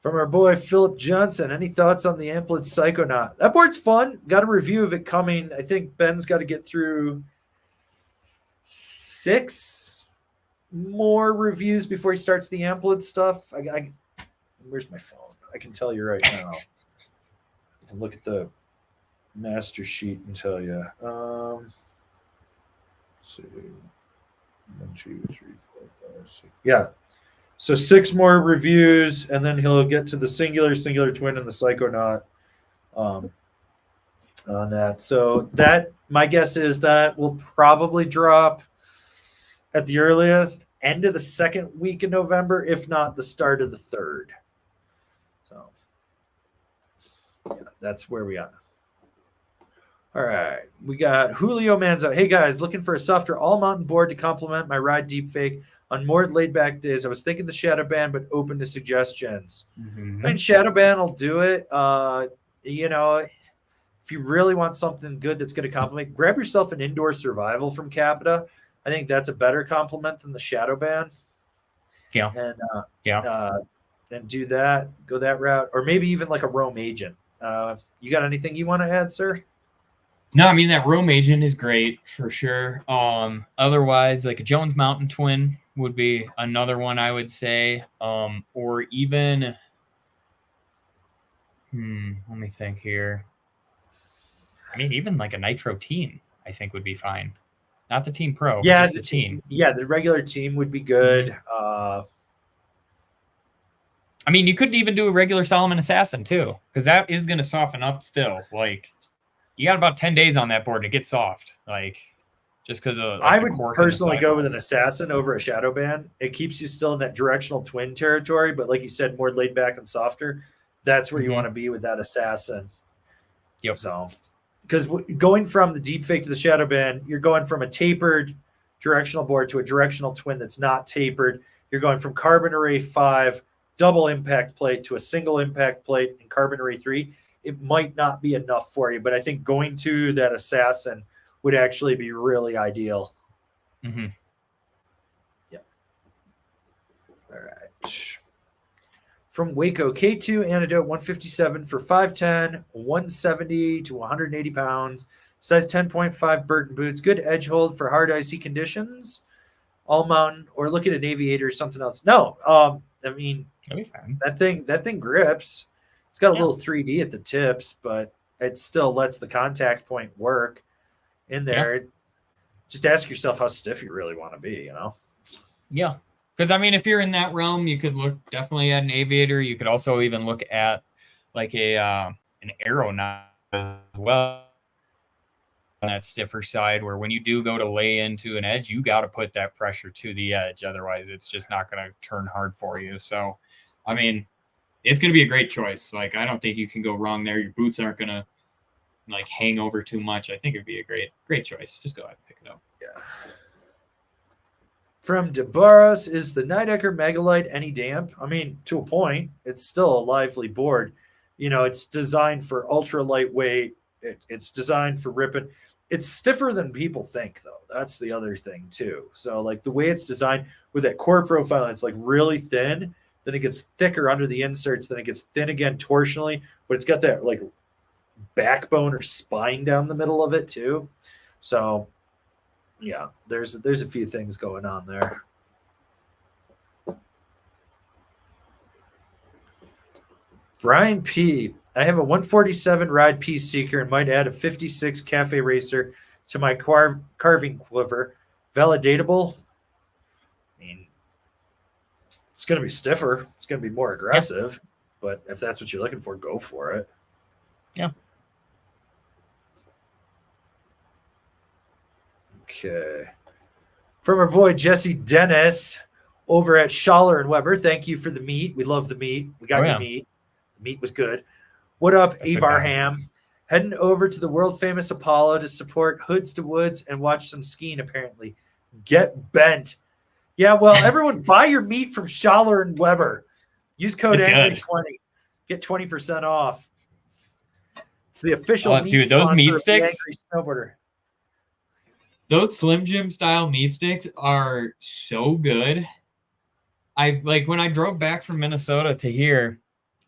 From our boy Philip Johnson, any thoughts on the Amplid Psychonaut? That board's fun. Got a review of it coming. I think Ben's got to get through 6 more reviews before he starts the Amplid stuff. Where's my phone? I can tell you right now. I can look at the master sheet and tell you. Let's see. 1, 2, 3, 4, 5, 6. Yeah. So 6 more reviews, and then he'll get to the singular twin, and the Psychonaut on that. So that, my guess is that will probably drop at the earliest end of the 2nd week in November, if not the start of the 3rd. So yeah, that's where we are. All right, we got Julio Manzo. Hey guys, looking for a softer all-mountain board to complement my ride deep fake on more laid-back days. I was thinking the Shadow Band, but open to suggestions. I mean, Shadow Band will do it. If you really want something good that's going to complement, grab yourself an Indoor Survival from Capita. I think that's a better complement than the Shadow Band. Yeah. And do that. Go that route, or maybe even like a Roam Agent. You got anything you want to add, sir? No, I mean, that Roam Agent is great for sure. Otherwise, like a Jones Mountain Twin would be another one I would say. Or even, let me think here. I mean, even like a Nitro Team, I think would be fine. Not the Team Pro, yeah, just the team. Yeah, the regular team would be good. I mean, you could even do a regular Solomon Assassin too, because that is going to soften up still. Like, you got about 10 days on that board to get soft. Like, just because of I the would cork and the personally go with an sidewalls. assassin over a shadow band. It keeps you still in that directional twin territory, but like you said, more laid back and softer. That's where you want to be with that assassin. Yep. So, because going from the deep fake to the shadow band, you're going from a tapered directional board to a directional twin that's not tapered. You're going from carbon array 5 double impact plate to a single impact plate in carbon array 3. It might not be enough for you, but I think going to that assassin would actually be really ideal. Mm-hmm. Yeah. All right. From Waco, K2 Antidote 157 for 5'10", 170 to 180 pounds, size 10.5 Burton boots, good edge hold for hard icy conditions, all mountain, or look at an aviator or something else. No, I mean, that thing grips. It's got a little 3D at the tips, but it still lets the contact point work in there. Yeah. Just ask yourself how stiff you really want to be, you know? Yeah. Because, I mean, if you're in that realm, you could look definitely at an aviator. You could also even look at like an arrow knot as well on that stiffer side, where when you do go to lay into an edge, you got to put that pressure to the edge. Otherwise, it's just not going to turn hard for you. So, I mean, it's going to be a great choice. Like, I don't think you can go wrong there. Your boots aren't going to like hang over too much. I think it'd be a great choice. Just go ahead and pick it up. Yeah. From DeBarros, is the Nidecker Megalite any damp? I mean, to a point, it's still a lively board. You know, it's designed for ultra lightweight. It's designed for ripping. It's stiffer than people think, though. That's the other thing, too. So, like, the way it's designed with that core profile, it's, like, really thin. Then it gets thicker under the inserts. Then it gets thin again torsionally. But it's got that, like, backbone or spine down the middle of it, too. So, yeah, there's a few things going on there. Brian P. I have a 147 Ride Peace Seeker and might add a 56 Cafe Racer to my carving quiver. Validatable? I mean, it's going to be stiffer. It's going to be more aggressive. Yeah. But if that's what you're looking for, go for it. Yeah. Okay. From our boy Jesse Dennis over at Schaller and Weber. Thank you for the meat. We love the meat. We got your meat. The meat was good. What up, Elvar Ham? Heading over to the world famous Apollo to support Hoods to Woods and watch some skiing, apparently. Get bent. Yeah, well, everyone buy your meat from Schaller and Weber. Use code Angry20. Get 20% off. It's the official meat sponsor those meat sticks, of the Angry Snowboarder. Those Slim Jim style meat sticks are so good. When I drove back from Minnesota to here,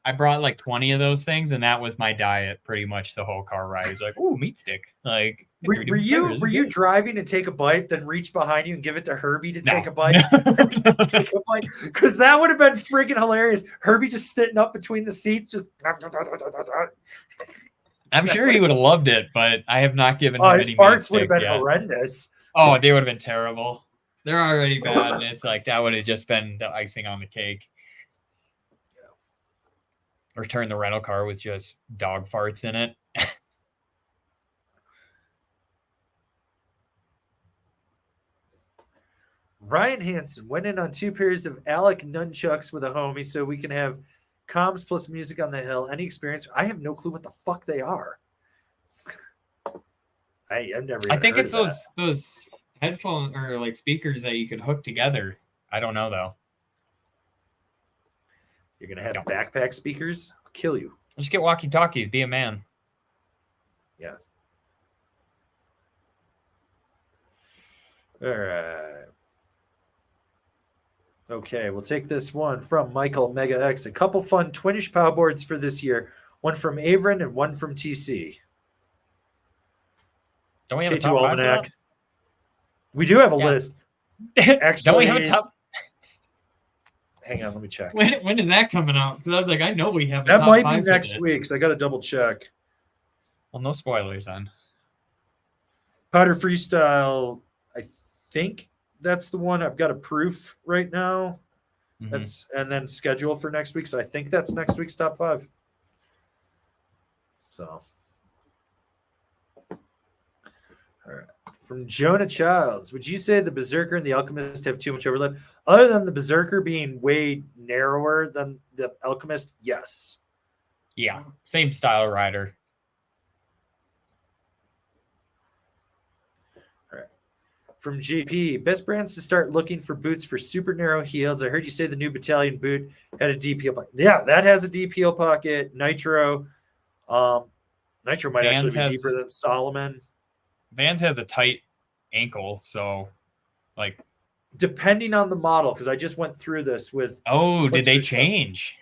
I brought like 20 of those things, and that was my diet pretty much the whole car ride. It's like, ooh, meat stick. Like, were you driving to take a bite, then reach behind you and give it to Herbie to take a bite? Because that would have been freaking hilarious. Herbie just sitting up between the seats, just. I'm sure he would have loved it, but I have not given him any his farts would have been horrendous. Oh, they would have been terrible. They're already bad, and it's like that would have just been the icing on the cake. Return the rental car with just dog farts in it. Ryan Hansen went in on 2 pairs of Alec nunchucks with a homie so we can have comms plus music on the hill. Any experience? I have no clue what the fuck they are. I've never. I think it's those headphone or like speakers that you can hook together. I don't know though. You're gonna have backpack speakers? I'll kill you. Just get walkie-talkies. Be a man. Yeah. All right. Okay, we'll take this one from Michael Mega X. A couple fun twinish pow boards for this year. One from Everon and one from TC. Don't we have a top 5 for that? We do have a list. Actually, don't we have a top? Hang on, let me check. When is that coming out? Because I was like, I know we have a that top might 5 be next week, so I got to double check. Well, no spoilers then. Powder Freestyle, I think that's the one. I've got a proof right now. Mm-hmm. And then schedule for next week. So I think that's next week's top 5. So, all right. From Jonah Childs, would you say the Berserker and the Alchemist have too much overlap? Other than the Berserker being way narrower than the Alchemist, yes. Yeah, same style rider. All right. From GP, best brands to start looking for boots for super narrow heels. I heard you say the new Battalion boot had a deep heel pocket. Yeah, that has a deep heel pocket. Nitro. Nitro might Vans actually be deeper than Solomon. Vans has a tight ankle, so like depending on the model, because I just went through this with. Oh, did they change?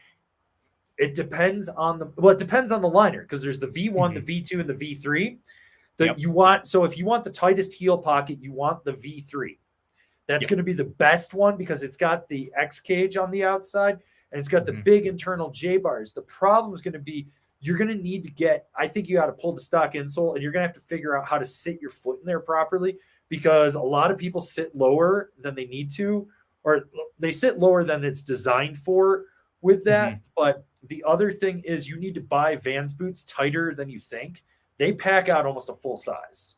It depends on it depends on the liner, because there's the V1, the V2, and the V3. You want, so if you want the tightest heel pocket, you want the V3. That's going to be the best one because it's got the X cage on the outside and it's got the big internal J bars. The problem is going to be you're going to need to get, I think you got to pull the stock insole and you're going to have to figure out how to sit your foot in there properly, because a lot of people sit lower than they need to, or they sit lower than it's designed for with that. But the other thing is you need to buy Vans boots tighter than you think. They pack out almost a full size.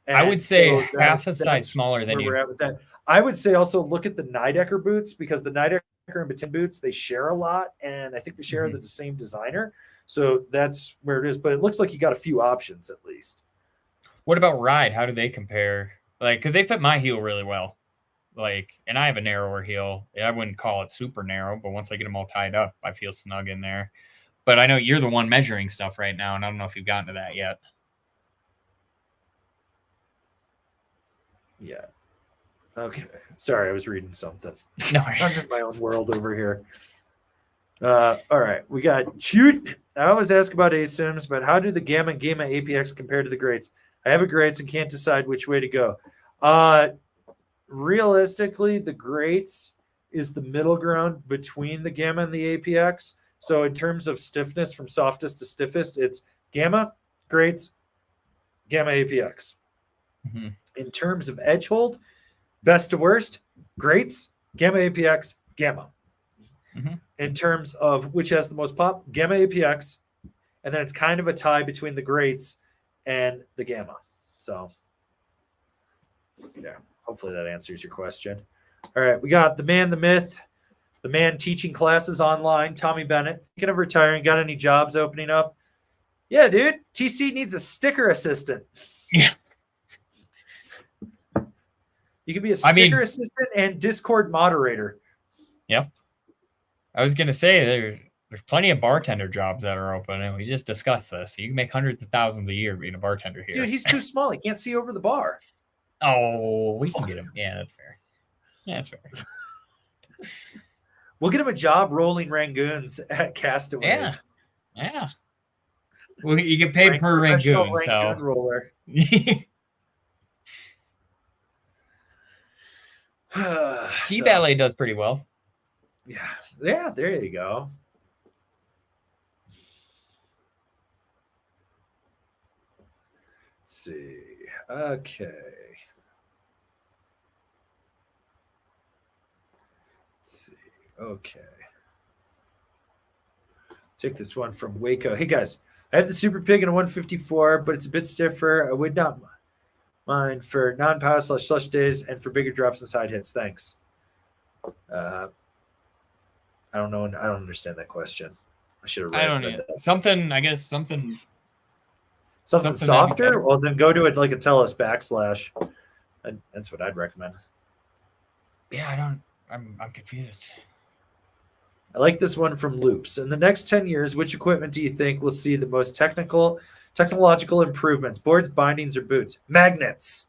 And I would say half a size smaller than you. We're at with that. I would say also look at the Nidecker boots, because the Nidecker and Batin boots, they share a lot, and I think they share the same designer. So that's where it is. But it looks like you got a few options at least. What about Ride? How do they compare? Like, because they fit my heel really well. Like, and I have a narrower heel. I wouldn't call it super narrow, but once I get them all tied up, I feel snug in there. But I know you're the one measuring stuff right now, and I don't know if you've gotten to that yet. Yeah. Okay. Sorry, I was reading something. No, I'm in my own world over here. All right. We got Shoot. I always ask about ASIMs, but how do the Gamma and Gamma APX compare to the Greats? I have a Greats and can't decide which way to go. Realistically, the Greats is the middle ground between the Gamma and the APX. So in terms of stiffness, from softest to stiffest, it's Gamma, Greats, Gamma APX. In terms of edge hold, best to worst, Greats, Gamma APX, Gamma. In terms of which has the most pop, Gamma APX, and then it's kind of a tie between the Greats and the Gamma. So, yeah, hopefully that answers your question. All right, we got the man, the myth, the man teaching classes online, Tommy Bennett. Thinking of retiring, got any jobs opening up? Yeah, dude, TC needs a sticker assistant. Yeah. You can be a sticker assistant and Discord moderator. Yep. I was going to say there's plenty of bartender jobs that are open, and we just discussed this. You can make hundreds of thousands a year being a bartender here. Dude, he's too small. He can't see over the bar. Oh, we can get him. Yeah, that's fair. Yeah, that's fair. We'll get him a job rolling Rangoons at Castaways. Yeah. Well, you get paid per Rangoon. Rangoon roller. Ski Ballet does pretty well. Yeah, there you go. Let's see. Okay. Let's see. Okay. Take this one from Waco. Hey, guys. I have the Super Pig in a 154, but it's a bit stiffer. I would not mind for non-power /slush days and for bigger drops and side hits. Thanks. I don't know. I don't understand that question. I should have read I don't know. Something, I guess, something softer? Well, then go to it like a Tellus /. That's what I'd recommend. Yeah, I'm confused. I like this one from Loops. In the next 10 years, which equipment do you think will see the most technological improvements? Boards, bindings, or boots? Magnets.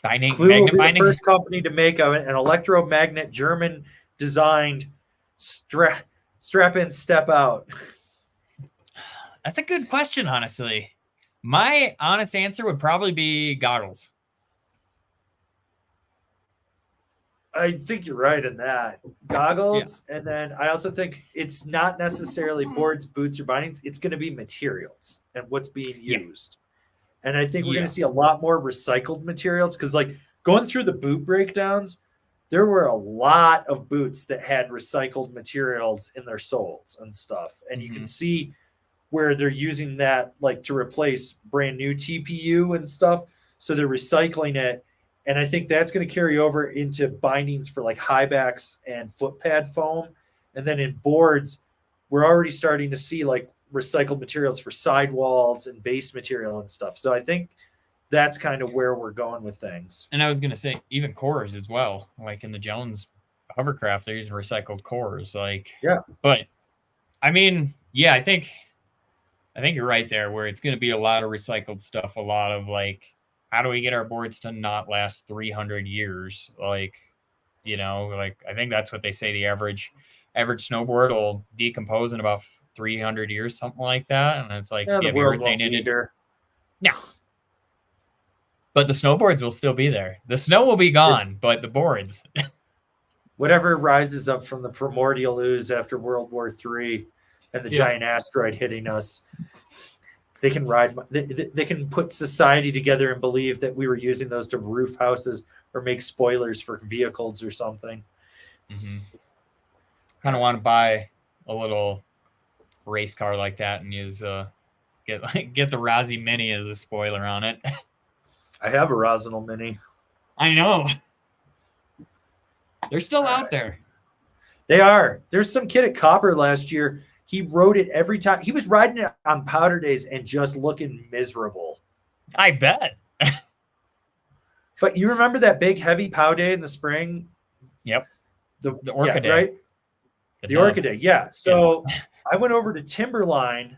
Magnet will be bindings. The first company to make an electromagnet German-designed strap-in, step-out. That's a good question, honestly. My honest answer would probably be goggles. I think you're right in that. Goggles, and then I also think it's not necessarily boards, boots, or bindings. It's going to be materials and what's being used. And I think we're going to see a lot more recycled materials, because like going through the boot breakdowns, there were a lot of boots that had recycled materials in their soles and stuff. And you can see where they're using that like to replace brand new TPU and stuff. So they're recycling it. And I think that's going to carry over into bindings for like high backs and foot pad foam. And then in boards, we're already starting to see like recycled materials for sidewalls and base material and stuff. So I think that's kind of where we're going with things. And I was going to say even cores as well. Like in the Jones hovercraft, they're using recycled cores. Like, yeah. But I mean, yeah, I think you're right there where it's going to be a lot of recycled stuff, a lot of like, how do we get our boards to not last 300 years? Like, you know, like I think that's what they say the average snowboard will decompose in about 300 years, something like that. And it's like, yeah, the world won't be here. No. But the snowboards will still be there. The snow will be gone, but the boards. Whatever rises up from the primordial ooze after World War III and the giant asteroid hitting us, they can they can put society together and believe that we were using those to roof houses or make spoilers for vehicles or something. Mm-hmm. Kind of want to buy a little race car like that and use get the Rossi Mini as a spoiler on it. I have a Rosinal Mini. I know. They're still out there. They are. There's some kid at Copper last year. He rode it every time. He was riding it on powder days and just looking miserable. I bet. But you remember that big heavy pow day in the spring? Yep. The Orca Day. Right? The Orca Day, yeah. So I went over to Timberline,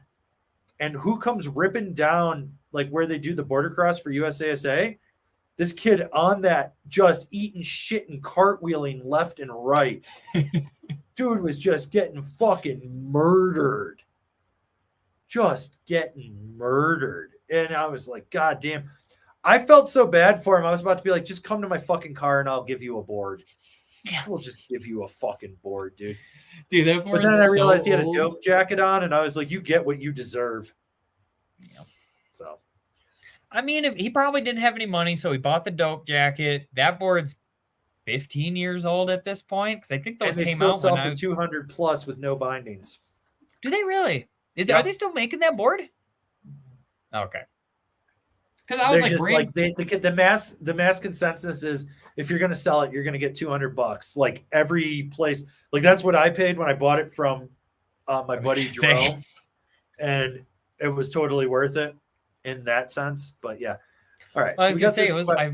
and who comes ripping down like where they do the border cross for USASA? This kid on that just eating shit and cartwheeling left and right. Dude was just getting fucking murdered. Just getting murdered. And I was like, God damn. I felt so bad for him. I was about to be like, just come to my fucking car and I'll give you a board. Yeah. We'll just give you a fucking board, dude. Dude, that board. But then I realized he had a dope jacket on, and I was like, you get what you deserve. Yeah. So. I mean, he probably didn't have any money, so he bought the dope jacket. That board's 15 years old at this point, because I think those came out sell for 200 plus with no bindings. Do they really? Are they still making that board? Okay. Because I was the mass consensus is if you're going to sell it, you're going to get $200. Like every place, like that's what I paid when I bought it from my buddy Jerome, and it was totally worth it in that sense. But yeah, all right. Well, I was gonna say it was. I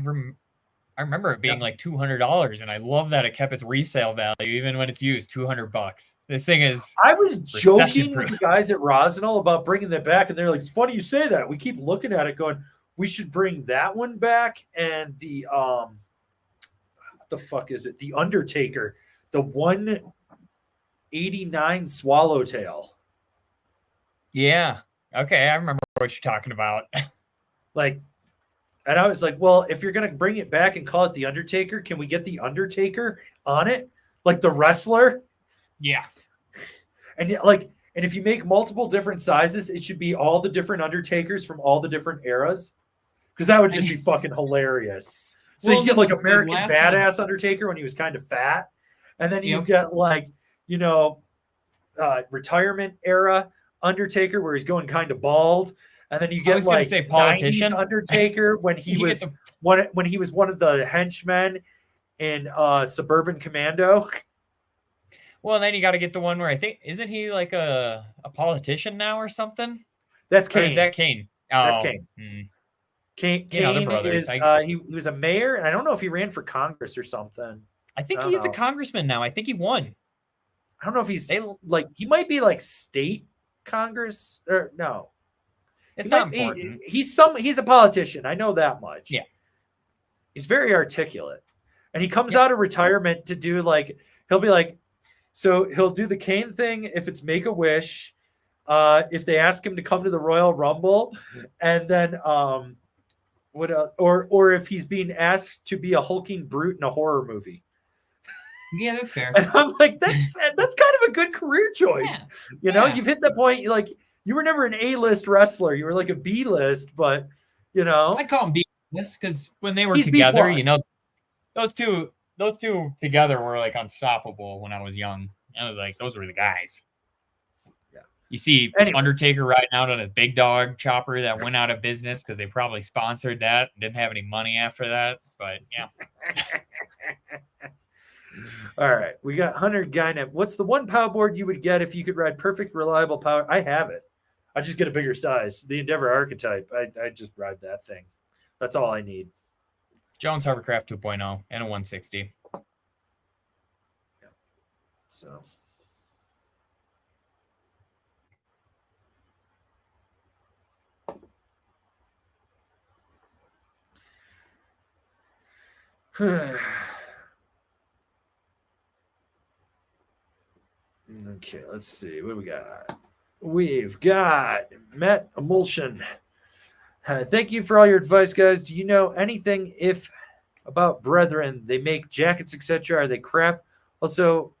remember it being like $200, and I love that it kept its resale value even when it's used. $200. This thing is. I was joking with the guys at Rosinal about bringing that back, and they're like, "It's funny you say that." We keep looking at it, going, "We should bring that one back." And the what the fuck is it? The Undertaker, the 189 Swallowtail. Yeah. Okay, I remember what you're talking about. Like. And I was like, well, if you're going to bring it back and call it The Undertaker, can we get The Undertaker on it? Like the wrestler? Yeah. And if you make multiple different sizes, it should be all the different Undertakers from all the different eras. Because that would just be fucking hilarious. So you get like American Badass Undertaker when he was kind of fat. And then you get like, retirement era Undertaker where he's going kind of bald. And then you get like politician 90s Undertaker when he was one of the henchmen in Suburban Commando. Well, then you got to get the one where I think isn't he like a politician now or something? That's Kane. Or is that Kane? Oh, that's Kane. Kane is he was a mayor, and I don't know if he ran for Congress or something. I think he's a congressman now. I think he won. I don't know if he's he might be like state Congress or no. It's not important. He's a politician. I know that much. Yeah. He's very articulate. And he comes out of retirement to do he'll be like, so he'll do the Kane thing if it's Make-A-Wish, if they ask him to come to the Royal Rumble, and then or if he's being asked to be a hulking brute in a horror movie. Yeah, that's fair. And I'm like, that's kind of a good career choice. Yeah. You've hit the point, you were never an A-list wrestler. You were like a B-list, but, I'd call him B-list because when they were together, those two together were like unstoppable when I was young. I was like, those were the guys. You see Anyways. Undertaker riding out on a big dog chopper that went out of business because they probably sponsored that and didn't have any money after that. But yeah. All right. We got Hunter Guynep. What's the one power board you would get if you could ride perfect, reliable power? I have it. I just get a bigger size. The Endeavor Archetype. I just ride that thing. That's all I need. Jones Hovercraft 2.0 and a 160. So. Okay, let's see. What do we got? We've got Matt Emulsion. Thank you for all your advice, guys. Do you know anything about Brethren? They make jackets, etc. Are they crap? Also,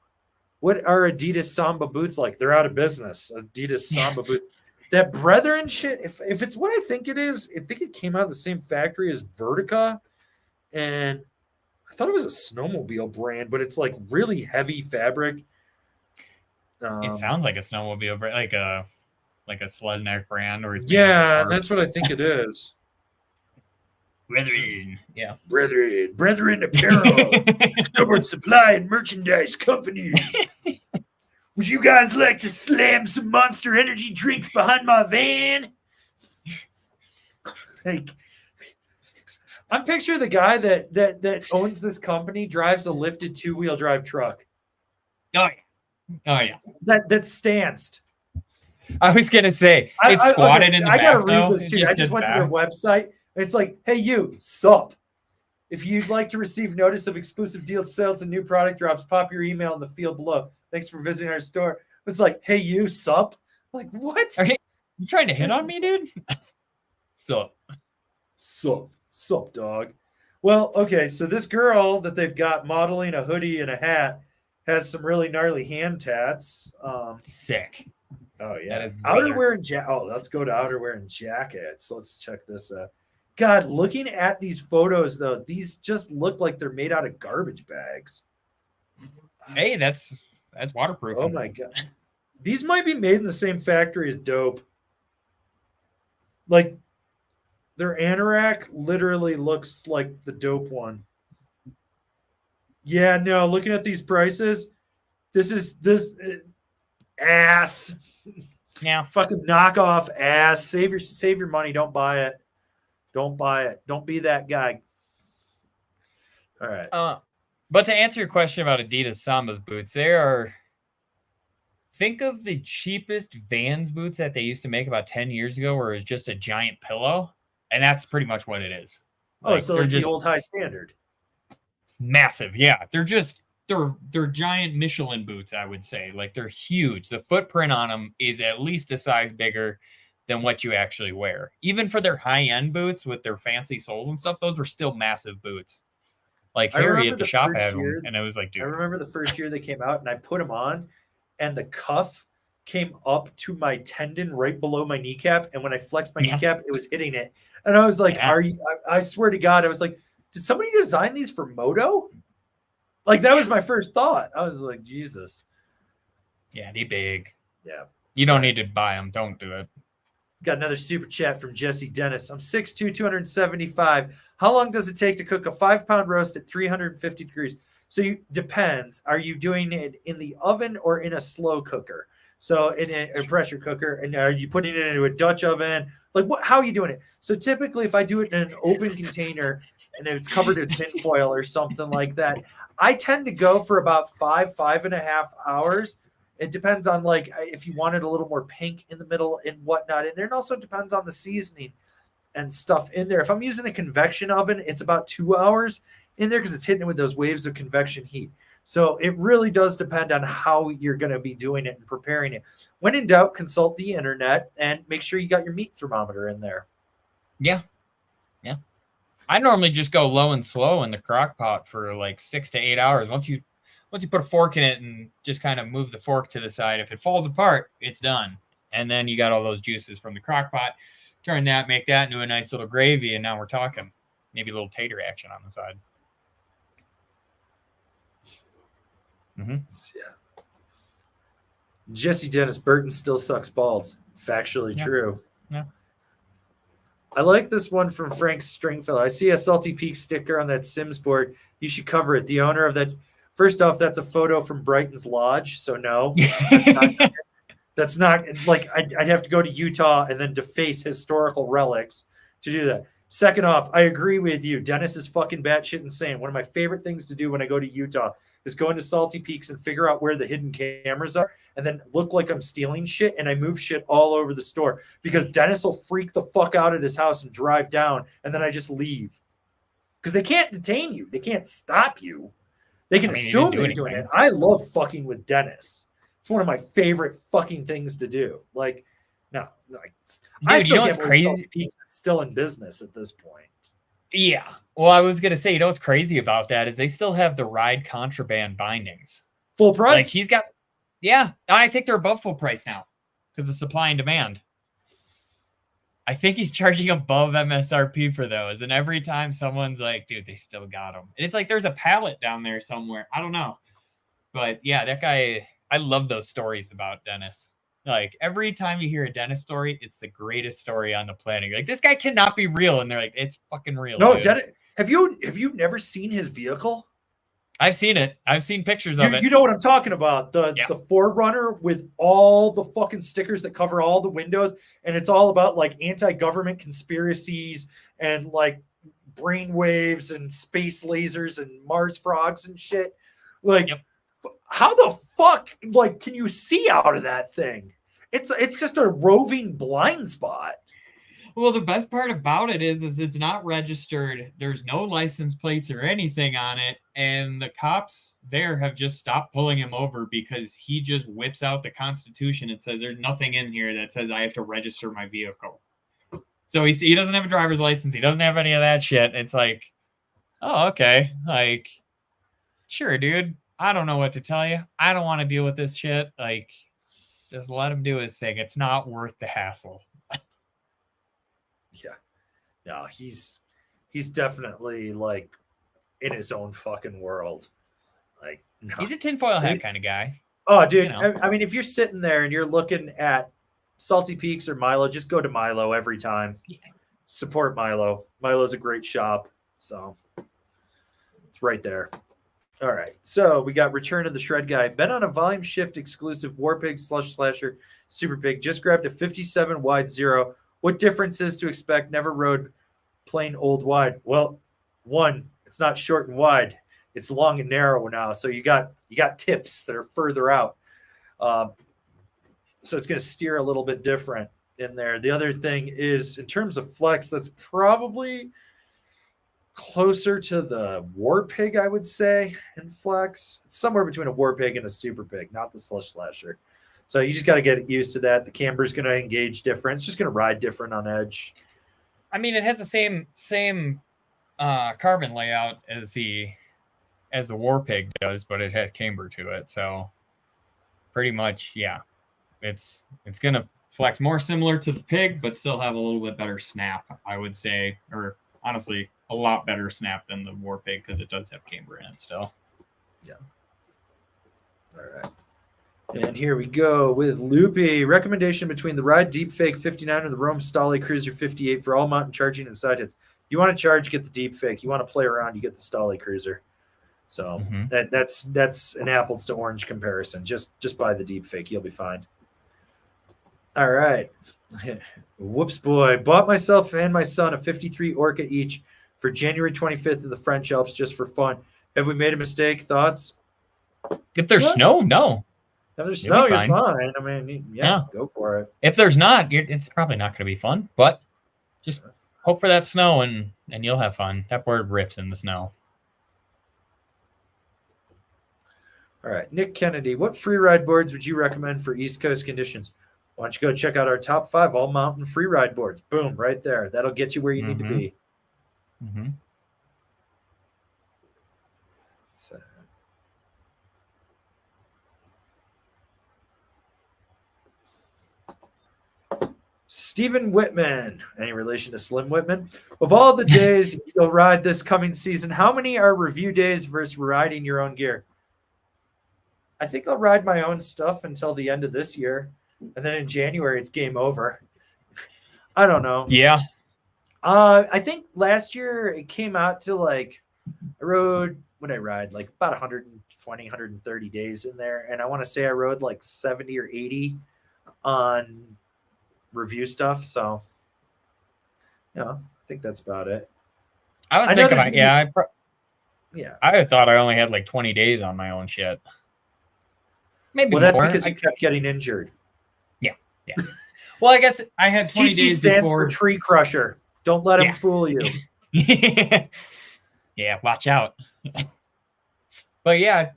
what are Adidas Samba boots like? They're out of business. Adidas Samba boots. That Brethren shit, if it's what I think it is, I think it came out of the same factory as Vertica. And I thought it was a snowmobile brand, but it's like really heavy fabric. It sounds like a snowmobile brand, like a sled neck brand, or that's what I think it is. Brethren, yeah, Brethren Apparel, Snowboard Supply and Merchandise Company. Would you guys like to slam some Monster Energy drinks behind my van? Like, I'm picturing the guy that owns this company drives a lifted 2-wheel drive truck. Oh yeah. That's stanced. I was gonna say it's squatted in the back. I gotta read this too. I just went to their website. It's like, hey, you, sup? If you'd like to receive notice of exclusive deal sales and new product drops, pop your email in the field below. Thanks for visiting our store. It's like, hey, you, sup? Like, what? Are you trying to hit on me, dude? Sup, dog. Well, okay, so this girl that they've got modeling a hoodie and a hat has some really gnarly hand tats. Sick. Oh, yeah. Outerwear and let's go to outerwear and jackets. Let's check this out. God, looking at these photos, though, these just look like they're made out of garbage bags. Hey, that's waterproof. Oh, my God. These might be made in the same factory as Dope. Like, their anorak literally looks like the Dope one. Yeah, no, looking at these prices, this ass. Yeah. Fucking knockoff ass. Save your money. Don't buy it. Don't buy it. Don't be that guy. All right. But to answer your question about Adidas Samba's boots, think of the cheapest Vans boots that they used to make about 10 years ago, where it was just a giant pillow. And that's pretty much what it is. So they're just the old high standard. Massive. Yeah. They're giant Michelin boots, I would say. Like, they're huge. The footprint on them is at least a size bigger than what you actually wear. Even for their high-end boots with their fancy soles and stuff, those were still massive boots. Like, Harry at the shop had one, and I was like, dude. I remember the first year they came out, and I put them on, and the cuff came up to my tendon right below my kneecap, and when I flexed my kneecap, it was hitting it. And I was like, I swear to God, I was like, did somebody design these for moto? Like, that was my first thought. I was like, Jesus. Yeah, they big. Yeah. You don't need to buy them. Don't do it. Got another super chat from Jesse Dennis. I'm 6'2", 275. How long does it take to cook a 5-pound roast at 350 degrees? So depends. Are you doing it in the oven or in a slow cooker? So in a pressure cooker, and are you putting it into a Dutch oven? Like, how are you doing it? So typically, if I do it in an open container and it's covered in tin foil or something like that, I tend to go for about 5.5 hours. It depends on, like, if you wanted a little more pink in the middle and whatnot in there. And also depends on the seasoning and stuff in there. If I'm using a convection oven, it's about 2 hours in there because it's hitting it with those waves of convection heat. So it really does depend on how you're going to be doing it and preparing it. When in doubt, consult the internet and make sure you got your meat thermometer in there. Yeah. Yeah. I normally just go low and slow in the crock pot for like 6 to 8 hours. Once you put a fork in it and just kind of move the fork to the side, if it falls apart, it's done. And then you got all those juices from the crock pot. Turn that, make that into a nice little gravy, and now we're talking. Maybe a little tater action on the side. Yeah. Jesse Dennis Burton still sucks balls. Factually true. Yeah. I like this one from Frank Stringfellow. I see a Salty Peak sticker on that Sims board. You should cover it. The owner of that. First off, that's a photo from Brighton's Lodge. So no, that's not like I'd have to go to Utah and then deface historical relics to do that. Second off, I agree with you. Dennis is fucking batshit insane. One of my favorite things to do when I go to Utah is go into Salty Peaks and figure out where the hidden cameras are and then look like I'm stealing shit, and I move shit all over the store because Dennis will freak the fuck out at his house and drive down, and then I just leave. Because they can't detain you. They can't stop you. They can assume they're doing it. I love fucking with Dennis. It's one of my favorite fucking things to do. Like, no, like, dude, I still can't crazy? Salty Peaks is still in business at this point. Yeah. Well, I was gonna say, you know what's crazy about that is they still have the ride contraband bindings. Full price? Like he's got, yeah. I think they're above full price now because of supply and demand. I think he's charging above MSRP for those. And every time someone's like, dude, they still got them. And it's like there's a pallet down there somewhere. I don't know. But yeah, that guy, I love those stories about Dennis. Like every time you hear a Dennis story, it's the greatest story on the planet. You're like, this guy cannot be real. And they're like, it's fucking real. No, dude. Dennis, have you never seen his vehicle? I've seen it. I've seen pictures of it. You know what I'm talking about. The Forerunner with all the fucking stickers that cover all the windows. And it's all about like anti-government conspiracies and like brain waves and space lasers and Mars frogs and shit. Like, how the fuck like can you see out of that thing? It's just a roving blind spot. Well, the best part about it is it's not registered. There's no license plates or anything on it. And the cops there have just stopped pulling him over because he just whips out the Constitution and says there's nothing in here that says I have to register my vehicle. So he doesn't have a driver's license. He doesn't have any of that shit. It's like, oh, okay. Like, sure, dude. I don't know what to tell you. I don't want to deal with this shit. Like, just let him do his thing. It's not worth the hassle. Yeah. No, he's definitely like in his own fucking world. Like, no. He's a tinfoil hat kind of guy. Oh, dude. You know? I mean, if you're sitting there and you're looking at Salty Peaks or Milo, just go to Milo every time. Yeah. Support Milo. Milo's a great shop. So it's right there. All right. So we got Return of the Shred Guy. Been on a volume shift exclusive War Pig Slush Slasher Super Pig. Just grabbed a 57 wide zero. What difference is to expect? Never rode plain old wide. Well, one, it's not short and wide. It's long and narrow now. So you got tips that are further out. So it's going to steer a little bit different in there. The other thing is in terms of flex, that's probably closer to the War Pig, I would say, in flex. It's somewhere between a War Pig and a Super Pig, not the Slush Slasher. So you just got to get used to that. The camber's going to engage different. It's just going to ride different on edge. I mean, it has the same carbon layout as the War Pig does, but it has camber to it. So pretty much, yeah, it's going to flex more similar to the Pig, but still have a little bit better snap, I would say, or honestly, a lot better snap than the War Pig because it does have camber in it still. Yeah. All right. And here we go with Loopy. Recommendation between the Ride Deepfake 59 or the Rome Stolly Cruiser 58 for all mountain charging and side hits. You want to charge, get the Deepfake. You want to play around, you get the Stolly Cruiser. So that's an apples to orange comparison. Just buy the Deepfake. You'll be fine. All right. Whoops, boy. Bought myself and my son a 53 Orca each for January 25th in the French Alps just for fun. Have we made a mistake? Thoughts? If there's snow, no. If there's snow, you're fine. I mean, yeah, go for it. If there's not, it's probably not going to be fun. But just hope for that snow, and you'll have fun. That bird rips in the snow. All right. Nick Kennedy, what free ride boards would you recommend for East Coast conditions? Why don't you go check out our top 5 all-mountain free ride boards. Boom, right there. That'll get you where you need to be. Mm-hmm. So. Stephen Whitman, any relation to Slim Whitman? Of all the days you'll ride this coming season, how many are review days versus riding your own gear? I think I'll ride my own stuff until the end of this year, and then in January it's game over. I don't know. Yeah. I think last year it came out to like I rode when I ride like about 120, 130 days in there, and I want to say I rode like 70 or 80 on review stuff. So, I think that's about it. I was thinking, I thought I only had like 20 days on my own shit. Maybe well, more. That's because you kept getting injured. Yeah. Well, I guess I had 20 TC days stands before. for tree crusher. Don't let him fool you. Yeah, watch out. But yeah,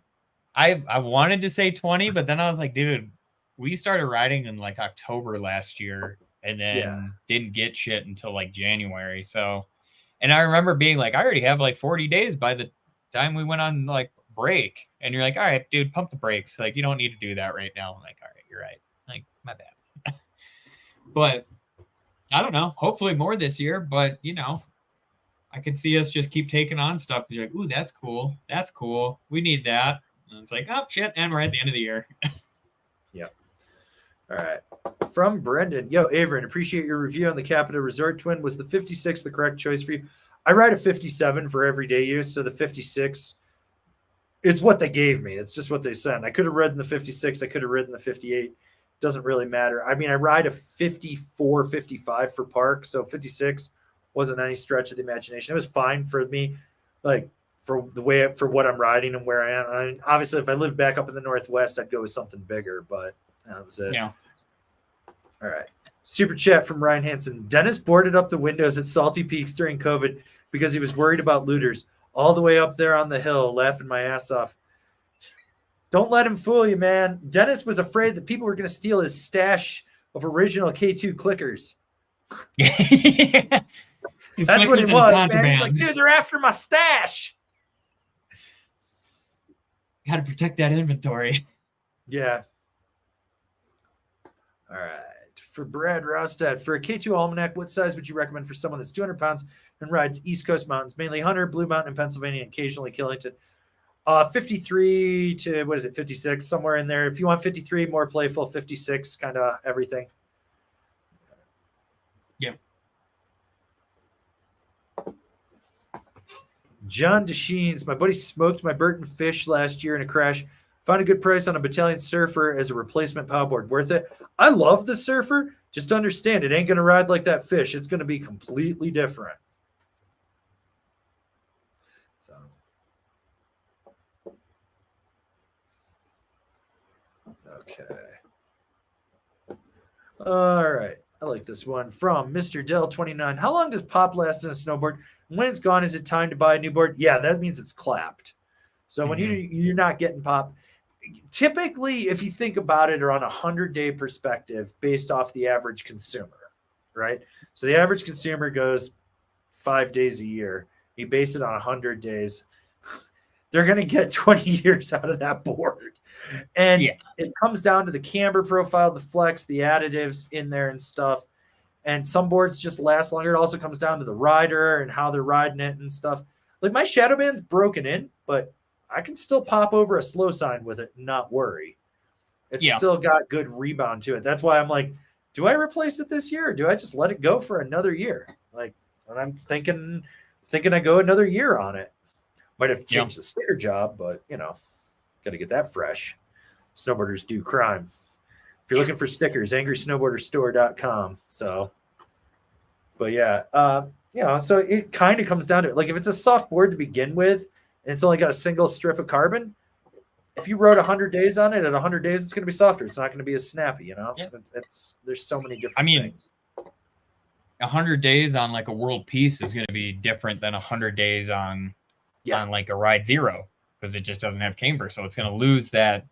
I wanted to say 20, but then I was like, dude, we started riding in like October last year and then didn't get shit until like January. So, and I remember being like, I already have like 40 days by the time we went on like break. And you're like, all right, dude, pump the brakes. Like, you don't need to do that right now. I'm like, all right, you're right. Like, my bad. But I don't know. Hopefully more this year, but I could see us just keep taking on stuff because you're like, ooh, that's cool. That's cool. We need that. And it's like, oh, shit. And we're at the end of the year. Yep. All right. From Brendan. Yo, Everon, appreciate your review on the Capita Resort Twin. Was the 56 the correct choice for you? I ride a 57 for everyday use. So the 56, it's what they gave me. It's just what they sent. I could have ridden the 56. I could have ridden the 58. Doesn't really matter. I mean, I ride a 54, 55 for park. So 56 wasn't any stretch of the imagination. It was fine for me, like for what I'm riding and where I am. I mean, obviously, if I lived back up in the Northwest, I'd go with something bigger, but that was it. Yeah. All right. Super chat from Ryan Hansen. Dennis boarded up the windows at Salty Peaks during COVID because he was worried about looters. All the way up there on the hill, laughing my ass off. Don't let him fool you, man. Dennis was afraid that people were going to steal his stash of original K2 clickers. That's what it was, man. He's like, dude, they're after my stash. Got to protect that inventory. Yeah. All right. For Brad Rustad, for a K2 Almanac, what size would you recommend for someone that's 200 pounds and rides East Coast mountains, mainly Hunter, Blue Mountain, and Pennsylvania, and occasionally Killington? 53 to, 56, somewhere in there. If you want 53, more playful, 56, kind of everything. Yeah. John DeSheens, my buddy smoked my Burton fish last year in a crash. Found a good price on a Battalion Surfer as a replacement paddleboard. Worth it? I love the Surfer. Just understand, it ain't going to ride like that fish. It's going to be completely different. So, okay. All right. I like this one from Mr. Dell29. How long does pop last in a snowboard? When it's gone, is it time to buy a new board? Yeah, that means it's clapped. So when you're not getting pop, typically, if you think about it, are on a 100-day perspective based off the average consumer, right? So the average consumer goes 5 days a year. You base it on 100 days. They're going to get 20 years out of that board. And it comes down to the camber profile, the flex, the additives in there and stuff. And some boards just last longer. It also comes down to the rider and how they're riding it and stuff. Like my shadow band's broken in, but I can still pop over a slow sign with it and not worry. It's still got good rebound to it. That's why I'm like, do I replace it this year or do I just let it go for another year? Like, and I'm thinking I go another year on it. Might have changed the sticker job, but got to get that fresh. Snowboarders do crime. If you're looking for stickers, angrysnowboarderstore.com. So, but so it kind of comes down to it. Like if it's a soft board to begin with, and it's only got a single strip of carbon, if you rode 100 days on it, at 100 days, it's going to be softer. It's not going to be as snappy, Yep. There's so many different things. 100 days on like a world piece is going to be different than 100 days on like a Ride Zero because it just doesn't have camber. So it's going to lose that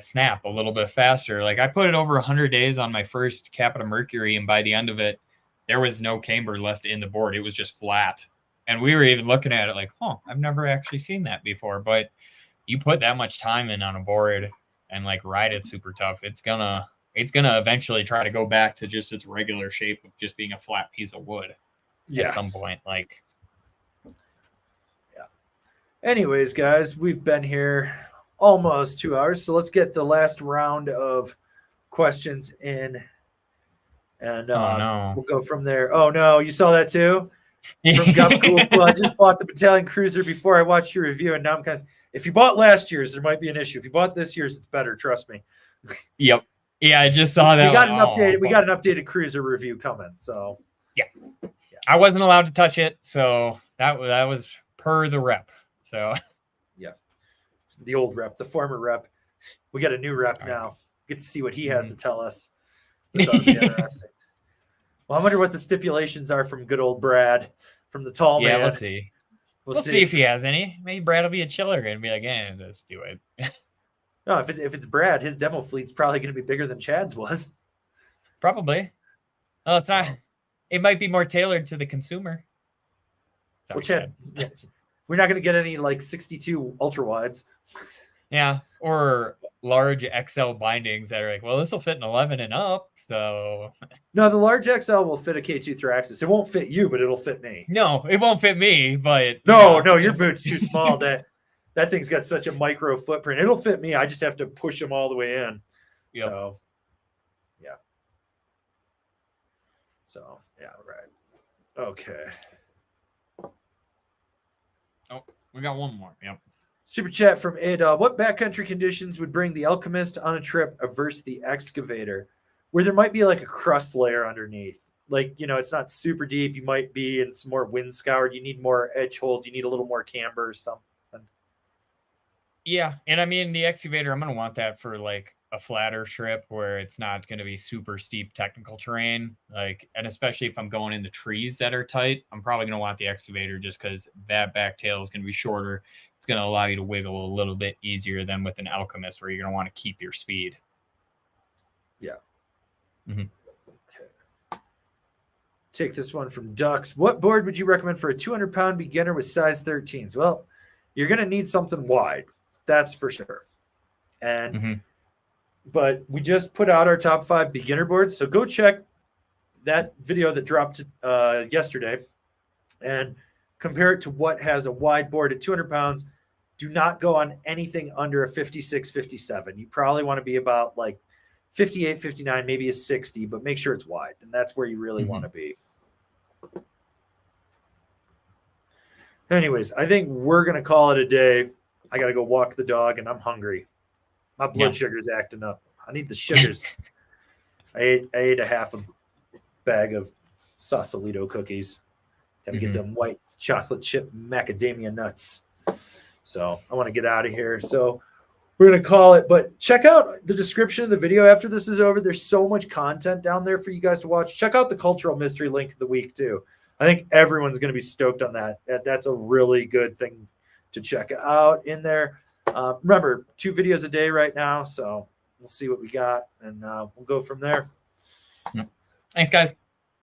snap a little bit faster. Like I put it over 100 days on my first Capita Mercury, and by the end of it, there was no camber left in the board. It was just flat. And we were even looking at it like, I've never actually seen that before. But you put that much time in on a board and like ride it super tough, it's gonna eventually try to go back to just its regular shape of just being a flat piece of wood at some point. Like, anyways, guys, we've been here almost 2 hours. So let's get the last round of questions in, and Oh no. we'll go from there. Oh no, you saw that too? From Yeah. Well, I just bought the Battalion Cruiser before I watched your review, and now I'm kind of. If you bought last year's, there might be an issue. If you bought this year's, it's better. Trust me. Yep. Yeah, I just saw that. We got an updated. We got an updated Cruiser review coming. So yeah, I wasn't allowed to touch it, so that was per the rep. So yeah, the old rep, the former rep. We got a new rep now. Get to see what he has to tell us. This ought to be interesting. Well, I wonder what the stipulations are from good old Brad, from the tall man. Yeah, we'll see. We'll see if he has any. Maybe Brad will be a chiller and be like, "Yeah, let's do it." No, if it's Brad, his demo fleet's probably going to be bigger than Chad's was. Probably. Oh, it's not. It might be more tailored to the consumer. Sorry, well, Chad, yeah, we're not going to get any like 62 ultra wides. Yeah, or large XL bindings that are like, well, this will fit an 11 and up. So no, the large XL will fit a K2 Thraxis. It won't fit you, but it'll fit me. No, it won't fit me. But no, your boot's too small. That thing's got such a micro footprint. It'll fit me. I just have to push them all the way in. Yep. So yeah, right. Okay. Oh, we got one more. Yep. Super chat from Ada. What backcountry conditions would bring the Alchemist on a trip versus the Excavator, where there might be like a crust layer underneath? Like, it's not super deep. You might be in some more wind scoured. You need more edge hold. You need a little more camber or something. Yeah, and I mean the Excavator, I'm gonna want that for like a flatter trip where it's not gonna be super steep technical terrain. Like, and especially if I'm going in the trees that are tight, I'm probably gonna want the Excavator just because that back tail is gonna be shorter. It's gonna allow you to wiggle a little bit easier than with an Alchemist, where you're gonna want to keep your speed. Yeah. Mm-hmm. Okay. Take this one from Ducks. What board would you recommend for a 200-pound beginner with size 13s? Well, you're gonna need something wide. That's for sure. And but we just put out our top 5 beginner boards. So go check that video that dropped yesterday and compare it to what has a wide board at 200 pounds. Do not go on anything under a 56, 57. You probably want to be about like 58, 59, maybe a 60, but make sure it's wide. And that's where you really want to be. Anyways, I think we're going to call it a day. I got to go walk the dog, and I'm hungry. My blood sugar's acting up. I need the sugars. I ate a half a bag of Sausalito cookies. Got to get them white chocolate chip macadamia nuts. So I want to get out of here. So we're going to call it. But check out the description of the video after this is over. There's so much content down there for you guys to watch. Check out the cultural mystery link of the week, too. I think everyone's going to be stoked on that. That's a really good thing to check out in there. Remember, 2 videos a day right now, so we'll see what we got, and we'll go from there. Thanks, guys.